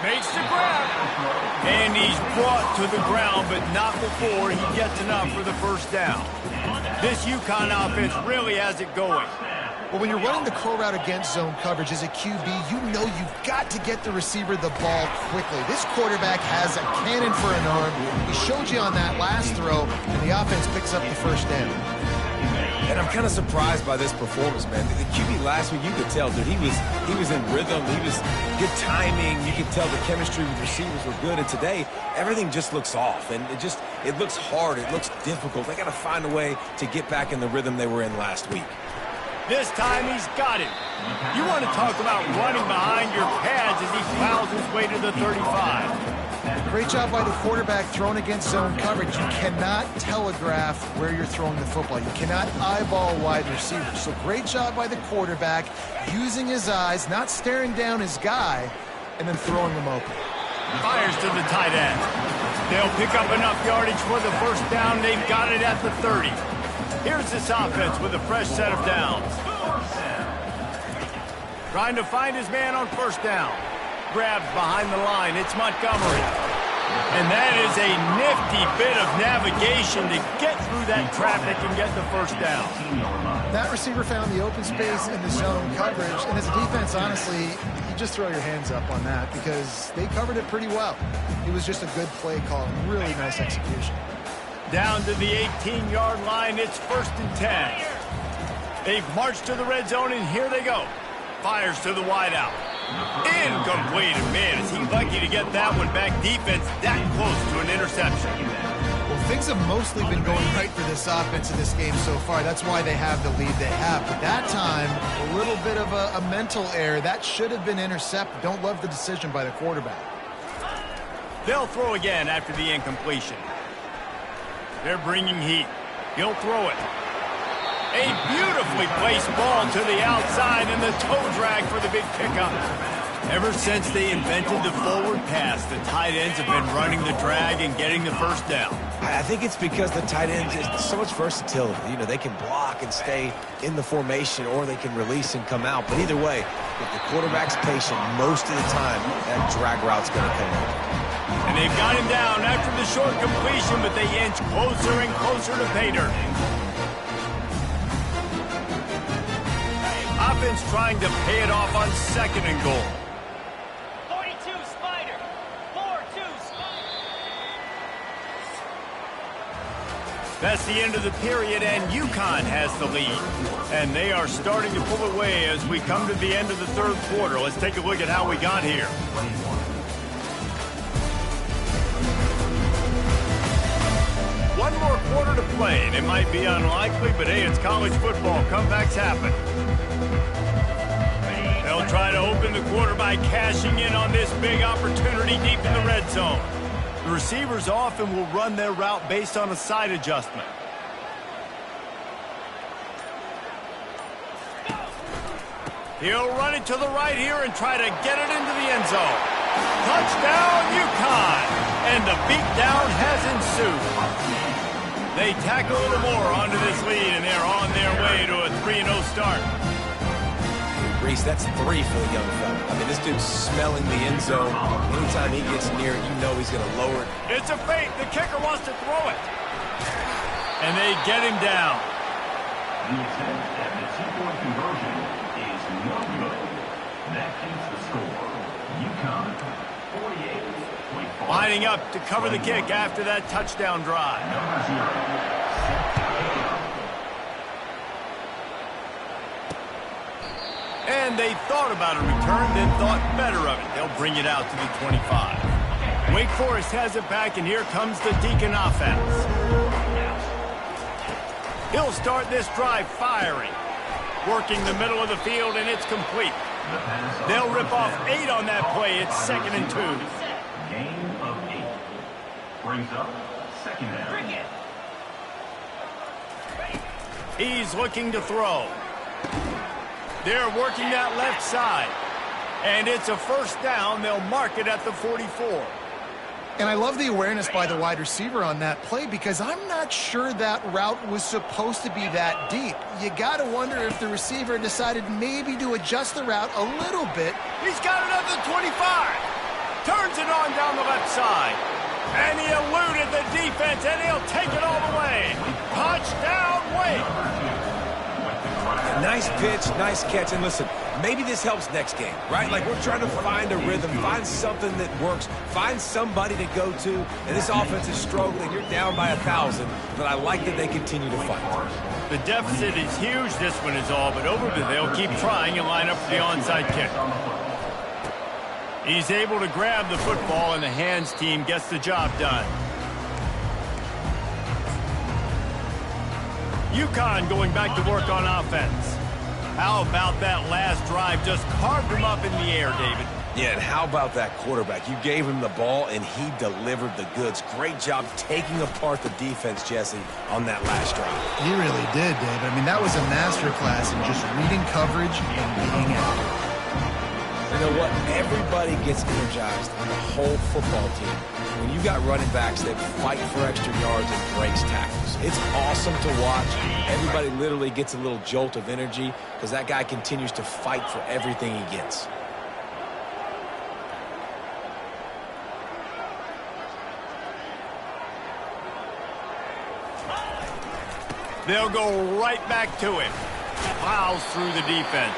Makes the grab. And he's brought to the ground, but not before he gets enough for the first down. This UConn offense really has it going. Well, when you're running the curl route against zone coverage as a QB, you know you've got to get the receiver the ball quickly. This quarterback has a cannon for an arm. He showed you on that last throw, and the offense picks up the first down. And I'm kind of surprised by this performance, man. The QB last week, you could tell, dude, he was in rhythm. He was good timing. You could tell the chemistry with receivers were good. And today, everything just looks off. And it looks hard. It looks difficult. They got to find a way to get back in the rhythm they were in last week. This time he's got it. You want to talk about running behind your pads as he plows his way to the 35. Great job by the quarterback throwing against zone coverage. You cannot telegraph where you're throwing the football. You cannot eyeball wide receivers. So great job by the quarterback using his eyes, not staring down his guy, and then throwing him open. Fires to the tight end. They'll pick up enough yardage for the first down. They've got it at the 30. Here's this offense with a fresh set of downs. Trying to find his man on first down. Grabs behind the line. It's Montgomery. And that is a nifty bit of navigation to get through that traffic and get the first down. That receiver found the open space in the zone coverage. And as a defense, honestly, you just throw your hands up on that because they covered it pretty well. It was just a good play call. Really nice execution. Down to the 18-yard line. It's 1st and 10. They've marched to the red zone, and here they go. Fires to the wideout. Incomplete. Man, is he lucky to get that one back. Defense that close to an interception. Well, things have mostly been going right for this offense in this game so far. That's why they have the lead they have. But that time, a little bit of a mental error. That should have been intercepted. Don't love the decision by the quarterback. They'll throw again after the incompletion. They're bringing heat. He'll throw it. A beautifully placed ball to the outside and the toe drag for the big pickup. Ever since they invented the forward pass, the tight ends have been running the drag and getting the first down. I think it's because the tight ends is so much versatility. You know, they can block and stay in the formation, or they can release and come out. But either way, if the quarterback's patient, most of the time, that drag route's going to come out. And they've got him down after the short completion, but they inch closer and closer to pay dirt. Offense trying to pay it off on 2nd and goal. 42 Spider. 4-2 Spider. That's the end of the period, and UConn has the lead. And they are starting to pull away as we come to the end of the 3rd quarter. Let's take a look at how we got here. One more quarter to play, and it might be unlikely, but hey, it's college football. Comebacks happen. They'll try to open the quarter by cashing in on this big opportunity deep in the red zone. The receivers often will run their route based on a side adjustment. He'll run it to the right here and try to get it into the end zone. Touchdown, UConn! And the beatdown has ensued. They tack a little more onto this lead, and they're on their way to a 3-0 start. Reese, that's 3 for the young fella. I mean, this dude's smelling the end zone. Anytime he gets near it, you know he's going to lower it. It's a fake. The kicker wants to throw it. And they get him down. The attempt at the 2-point conversion is no good. That keeps the score. UConn, 48. Lining up to cover the kick after that touchdown drive. Number 0. And they thought about a return, then thought better of it. They'll bring it out to the 25. Wake Forest has it back, and here comes the Deacon offense. He'll start this drive firing. Working the middle of the field, and it's complete. They'll rip off 8 on that play. It's 2nd and 2. Gain of 8. Brings up 2nd down. He's looking to throw. They're working that left side. And it's a first down. They'll mark it at the 44. And I love the awareness by the wide receiver on that play because I'm not sure that route was supposed to be that deep. You got to wonder if the receiver decided maybe to adjust the route a little bit. He's got it at the 25. Turns it on down the left side. And he eluded the defense, and he'll take it all the way. Touchdown, Wake. Nice pitch, nice catch. And listen, maybe this helps next game, right? Like we're trying to find a rhythm, find something that works, find somebody to go to. And this offense is struggling. You're down by 1,000, but I like that they continue to fight. The deficit is huge. This one is all but over, but they'll keep trying and line up for the onside kick. He's able to grab the football, and the hands team gets the job done. UConn going back to work on offense. How about that last drive? Just carved him up in the air, David. Yeah, and how about that quarterback? You gave him the ball, and he delivered the goods. Great job taking apart the defense, Jesse, on that last drive. He really did, Dave. I mean, that was a masterclass in just reading coverage and being accurate. You know what? Everybody gets energized on the whole football team when you got running backs that fight for extra yards and breaks tackles. It's awesome to watch. Everybody literally gets a little jolt of energy because that guy continues to fight for everything he gets. They'll go right back to it. Plows through the defense.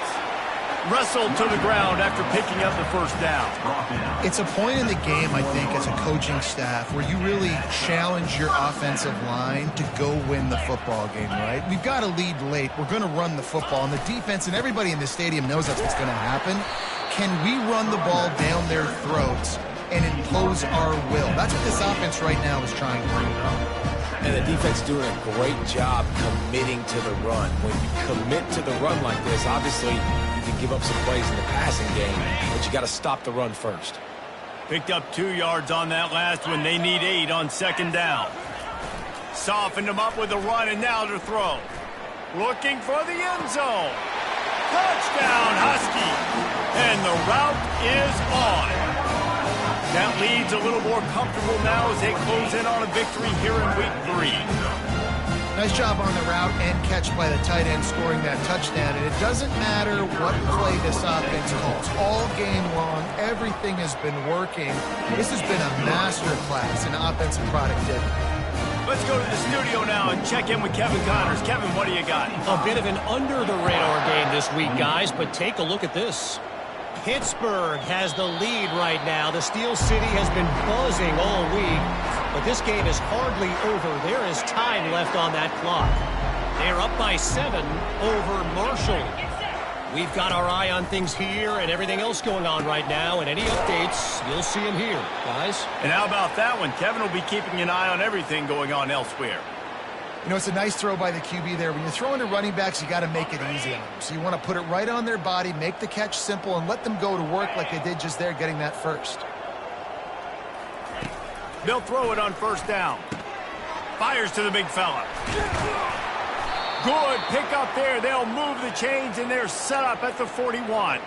Wrestled to the ground after picking up the first down. It's a point in the game, I think, as a coaching staff where you really challenge your offensive line to go win the football game, right? We've got to lead late. We're going to run the football. And the defense and everybody in the stadium knows that's what's going to happen. Can we run the ball down their throats and impose our will? That's what this offense right now is trying to do. And the defense doing a great job committing to the run. When you commit to the run like this, obviously you can give up some plays in the passing game, but you got to stop the run first. Picked up 2 yards on that last one. They need 8 on second down. Softened them up with a run, and now to throw. Looking for the end zone. Touchdown, Husky. And the route is on. That lead's a little more comfortable now as they close in on a victory here in week 3. Nice job on the route and catch by the tight end scoring that touchdown. And it doesn't matter what play this offense calls. All game long, everything has been working. This has been a master class in offensive productivity. Let's go to the studio now and check in with Kevin Connors. Kevin, what do you got? A bit of an under-the-radar game this week, guys, but take a look at this. Pittsburgh has the lead right now. The Steel City has been buzzing all week, but this game is hardly over. There is time left on that clock. They're up by 7 over Marshall. We've got our eye on things here and everything else going on right now, and any updates, you'll see them here, guys. And how about that one? Kevin will be keeping an eye on everything going on elsewhere. You know, it's a nice throw by the QB there. When you're throwing to running backs, you got to make it easy on them. So you want to put it right on their body, make the catch simple, and let them go to work like they did just there, getting that first. They'll throw it on first down. Fires to the big fella. Good pick up there. They'll move the chains, and they're set up at the 41.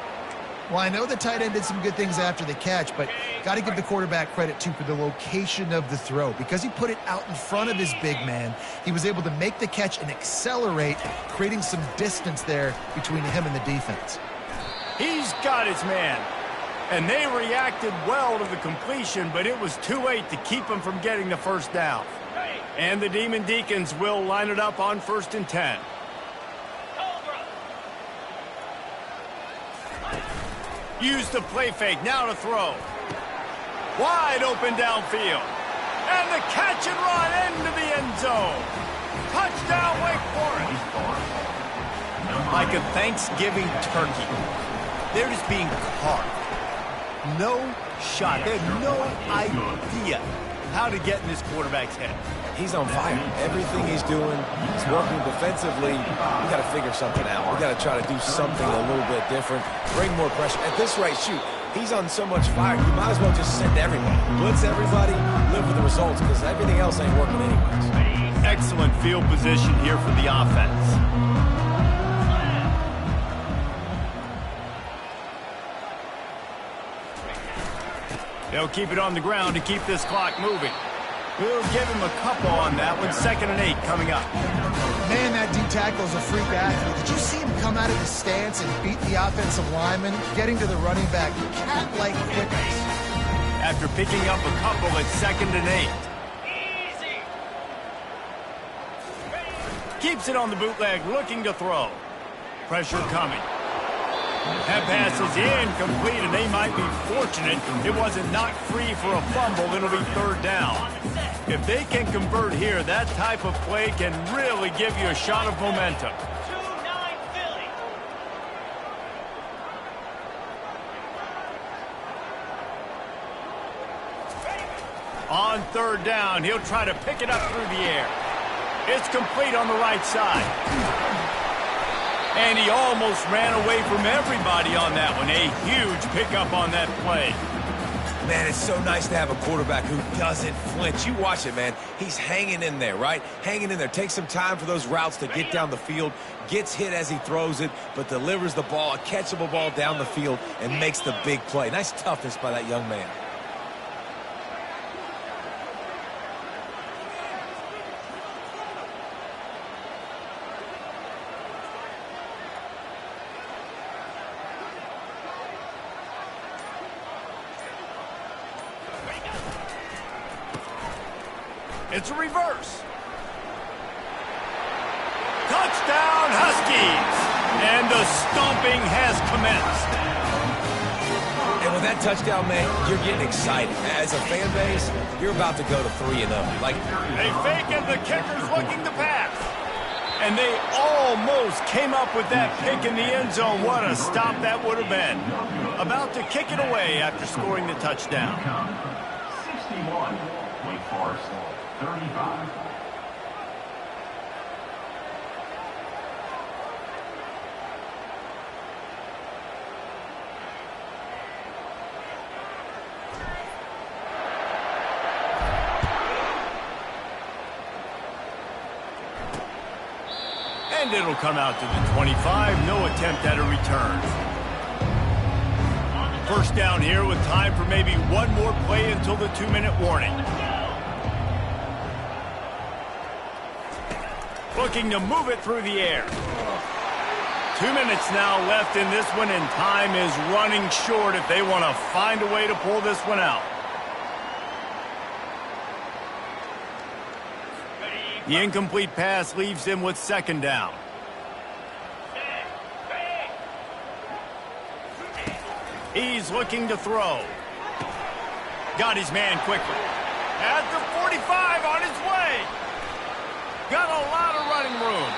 Well, I know the tight end did some good things after the catch, but got to give the quarterback credit, too, for the location of the throw. Because he put it out in front of his big man, he was able to make the catch and accelerate, creating some distance there between him and the defense. He's got his man. And they reacted well to the completion, but it was too late to keep him from getting the first down. And the Demon Deacons will line it up on 1st and 10. Use the play fake, now to throw. Wide open downfield. And the catch and run into the end zone. Touchdown, Wake Forest. Like a Thanksgiving turkey. They're just being carved. No shot. They have no idea how to get in this quarterback's head. He's on fire. Everything he's doing, he's working defensively. We got to figure something out. We got to try to do something a little bit different, bring more pressure. At this rate, shoot, he's on so much fire, you might as well just send everybody. Blitz everybody, live with the results, because everything else ain't working anyways. Excellent field position here for the offense. They'll keep it on the ground to keep this clock moving. We'll give him a couple on that one. 2nd and 8 coming up. Man, that D-tackle's a freak athlete. Did you see him come out of the stance and beat the offensive lineman, getting to the running back? Cat-like quickness. After picking up a couple at 2nd and 8. Keeps it on the bootleg, looking to throw. Pressure coming. That pass is incomplete, and they might be fortunate it wasn't knocked free for a fumble. It'll be 3rd down. If they can convert here, that type of play can really give you a shot of momentum. 2-9 Philly. On 3rd down, he'll try to pick it up through the air. It's complete on the right side. And he almost ran away from everybody on that one. A huge pickup on that play. Man, it's so nice to have a quarterback who doesn't flinch. You watch it, man. He's hanging in there, right? Hanging in there. Takes some time for those routes to get down the field. Gets hit as he throws it, but delivers the ball, a catchable ball down the field, and makes the big play. Nice toughness by that young man. It's a reverse. Touchdown, Huskies! And the stomping has commenced. And with that touchdown, man, you're getting excited. As a fan base, you're about to go to 3-0. Like, they fake it, the kicker's looking to pass. And they almost came up with that pick in the end zone. What a stop that would have been. About to kick it away after scoring the touchdown. 61, Wake Forest, 35. And it'll come out to the 25. No attempt at a return. First down here with time for maybe one more play until the 2-minute warning. Looking to move it through the air. 2 minutes now left in this one, and time is running short if they want to find a way to pull this one out. The incomplete pass leaves him with second down. He's looking to throw. Got his man quickly. At the 45 on his way. Got a lot of running room.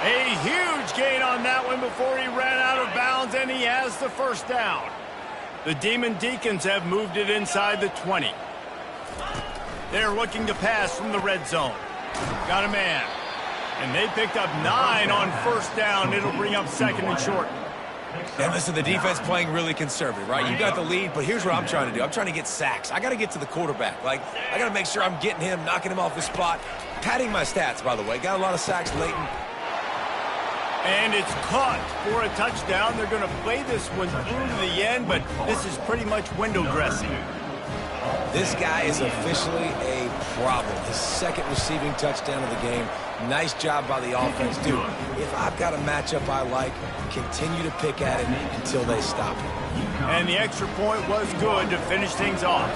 A huge gain on that one before he ran out of bounds, and he has the first down. The Demon Deacons have moved it inside the 20. They're looking to pass from the red zone. Got a man. And they picked up 9 on first down. It'll bring up second and short. And listen, the defense playing really conservative, right? You got the lead, but here's what I'm trying to do. I'm trying to get sacks. I got to get to the quarterback. Like, I got to make sure I'm getting him, knocking him off his spot. Padding my stats, by the way. Got a lot of sacks late. And it's caught for a touchdown. They're going to play this one through to the end, but this is pretty much window dressing. This guy is officially a problem. His second receiving touchdown of the game. Nice job by the offense. Dude, if I've got a matchup I like, continue to pick at it until they stop it. And the extra point was good to finish things off.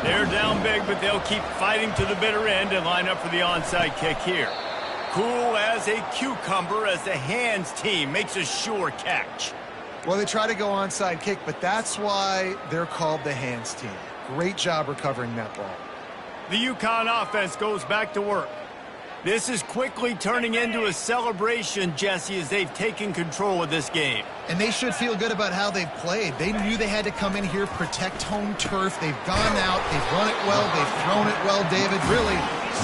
They're down big, but they'll keep fighting to the bitter end and line up for the onside kick here. Cool as a cucumber as the hands team makes a sure catch. Well, they try to go onside kick, but that's why they're called the hands team. Great job recovering that ball. The UConn offense goes back to work. This is quickly turning into a celebration, Jesse, as they've taken control of this game. And they should feel good about how they've played. They knew they had to come in here, protect home turf. They've gone out, they've run it well, they've thrown it well, David. Really,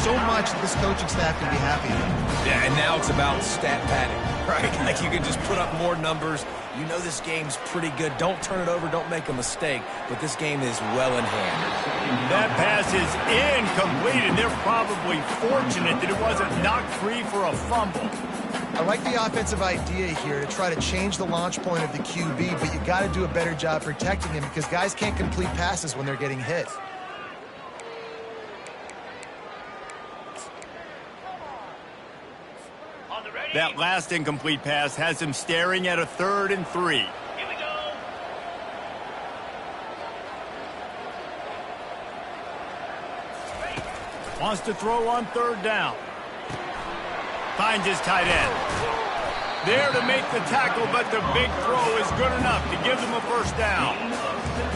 so much this coaching staff can be happy with. Yeah, and now it's about stat padding, right? Like you can just put up more numbers. You know this game's pretty good. Don't turn it over, don't make a mistake. But this game is well in hand. That pass is incomplete, and they're probably fortunate that it wasn't knocked free for a fumble. I like the offensive idea here to try to change the launch point of the QB, but you got to do a better job protecting him because guys can't complete passes when they're getting hit. That last incomplete pass has him staring at a 3rd and 3. Here we go. Wants to throw on 3rd down. Finds his tight end. There to make the tackle, but the big throw is good enough to give them a first down.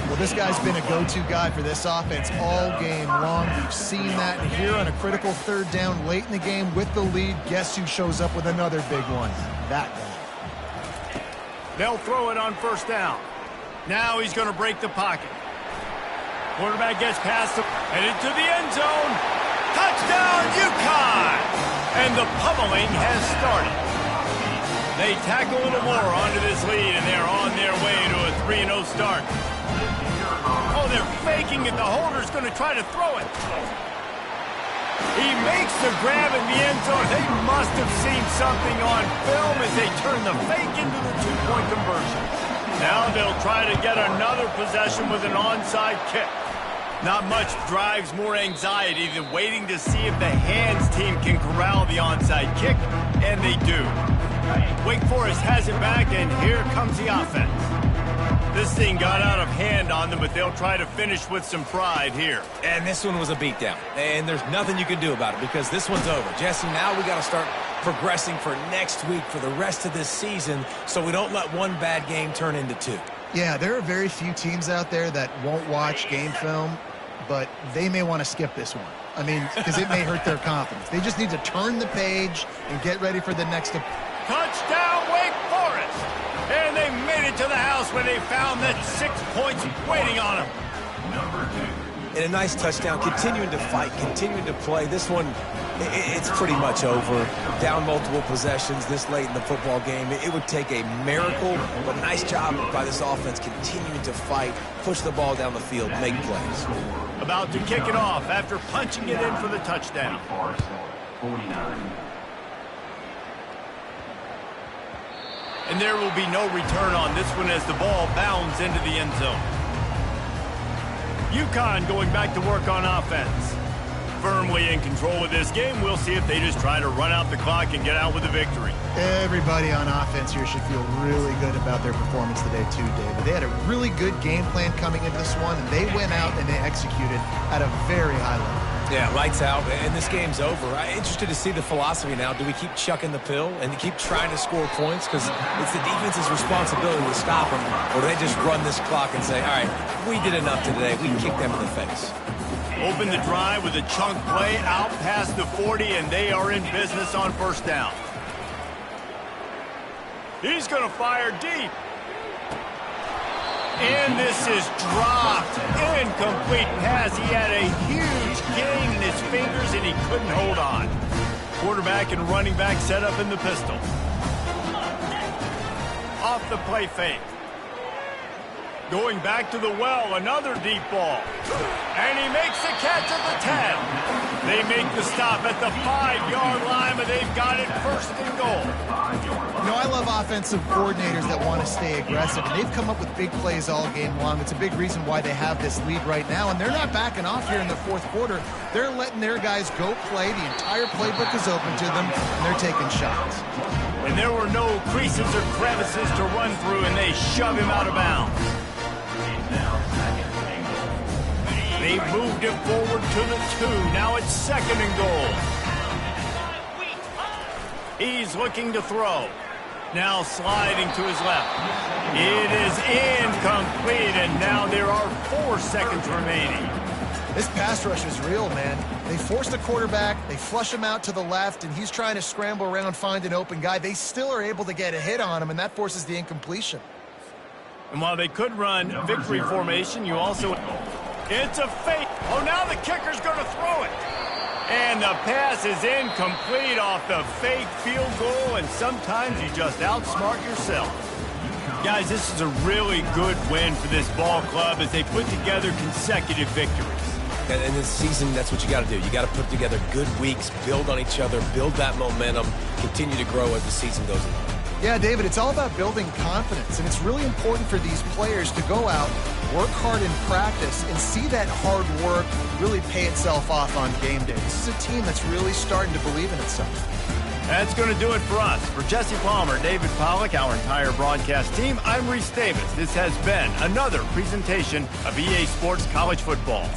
Well, this guy's been a go-to guy for this offense all game long. We've seen that, and here on a critical 3rd down late in the game with the lead, guess who shows up with another big one? That guy. They'll throw it on 1st down. Now he's going to break the pocket. Quarterback gets past him and into the end zone. Touchdown, UConn! And the pummeling has started. They tack a little more onto this lead, and they're on their way to a 3-0 start. Oh, they're faking it. The holder's going to try to throw it. He makes the grab in the end zone. They must have seen something on film as they turn the fake into the two-point conversion. Now they'll try to get another possession with an onside kick. Not much drives more anxiety than waiting to see if the hands team can corral the onside kick, and they do. Wake Forest has it back, and here comes the offense. This thing got out of hand on them, but they'll try to finish with some pride here. And this one was a beatdown, and there's nothing you can do about it because this one's over. Jesse, now we got to start progressing for next week for the rest of this season so we don't let one bad game turn into two. Yeah, there are very few teams out there that won't watch game film, but they may want to skip this one. I mean, because it may hurt their confidence. They just need to turn the page and get ready for the next. Touchdown, Wake Forest! And they made it to the house when they found that 6 points waiting on them. Number 2. And a nice touchdown, continuing to fight, continuing to play. This one, it's pretty much over. Down multiple possessions this late in the football game. It would take a miracle, but nice job by this offense continuing to fight, push the ball down the field, make plays. About to kick it off after punching it in for the touchdown. Forest, 49. And there will be no return on this one as the ball bounds into the end zone. UConn going back to work on offense. Firmly in control of this game. We'll see if they just try to run out the clock and get out with a victory. Everybody on offense here should feel really good about their performance today too, David. They had a really good game plan coming into this one, and they went out and they executed at a very high level. Yeah, lights out, and this game's over. I'm interested to see the philosophy now. Do we keep chucking the pill and keep trying to score points? Because it's the defense's responsibility to stop them, or do they just run this clock and say, all right, we did enough today. We can kick them in the face. Open the drive with a chunk play out past the 40, and they are in business on first down. He's going to fire deep. And this is dropped. Incomplete pass. He had a huge gain in his fingers, and he couldn't hold on. Quarterback and running back set up in the pistol. Off the play fake. Going back to the well, another deep ball. And he makes the catch at the 10. They make the stop at the 5-yard line, but they've got it first and goal. You know, I love offensive coordinators that want to stay aggressive, and they've come up with big plays all game long. It's a big reason why they have this lead right now, and they're not backing off here in the fourth quarter. They're letting their guys go play. The entire playbook is open to them, and they're taking shots. And there were no creases or crevices to run through, and they shove him out of bounds. They've moved it forward to the 2. Now it's second and goal. He's looking to throw. Now sliding to his left. It is incomplete, and now there are 4 seconds remaining. This pass rush is real, man. They force the quarterback, they flush him out to the left, and he's trying to scramble around, find an open guy. They still are able to get a hit on him, and that forces the incompletion. And while they could run victory formation, you also... It's a fake. Oh, now the kicker's going to throw it. And the pass is incomplete off the fake field goal, and sometimes you just outsmart yourself. Guys, this is a really good win for this ball club as they put together consecutive victories. And in this season, that's what you got to do. You got to put together good weeks, build on each other, build that momentum, continue to grow as the season goes along. Yeah, David, it's all about building confidence, and it's really important for these players to go out, work hard in practice, and see that hard work really pay itself off on game day. This is a team that's really starting to believe in itself. That's going to do it for us. For Jesse Palmer, David Pollack, our entire broadcast team, I'm Reese Davis. This has been another presentation of EA Sports College Football.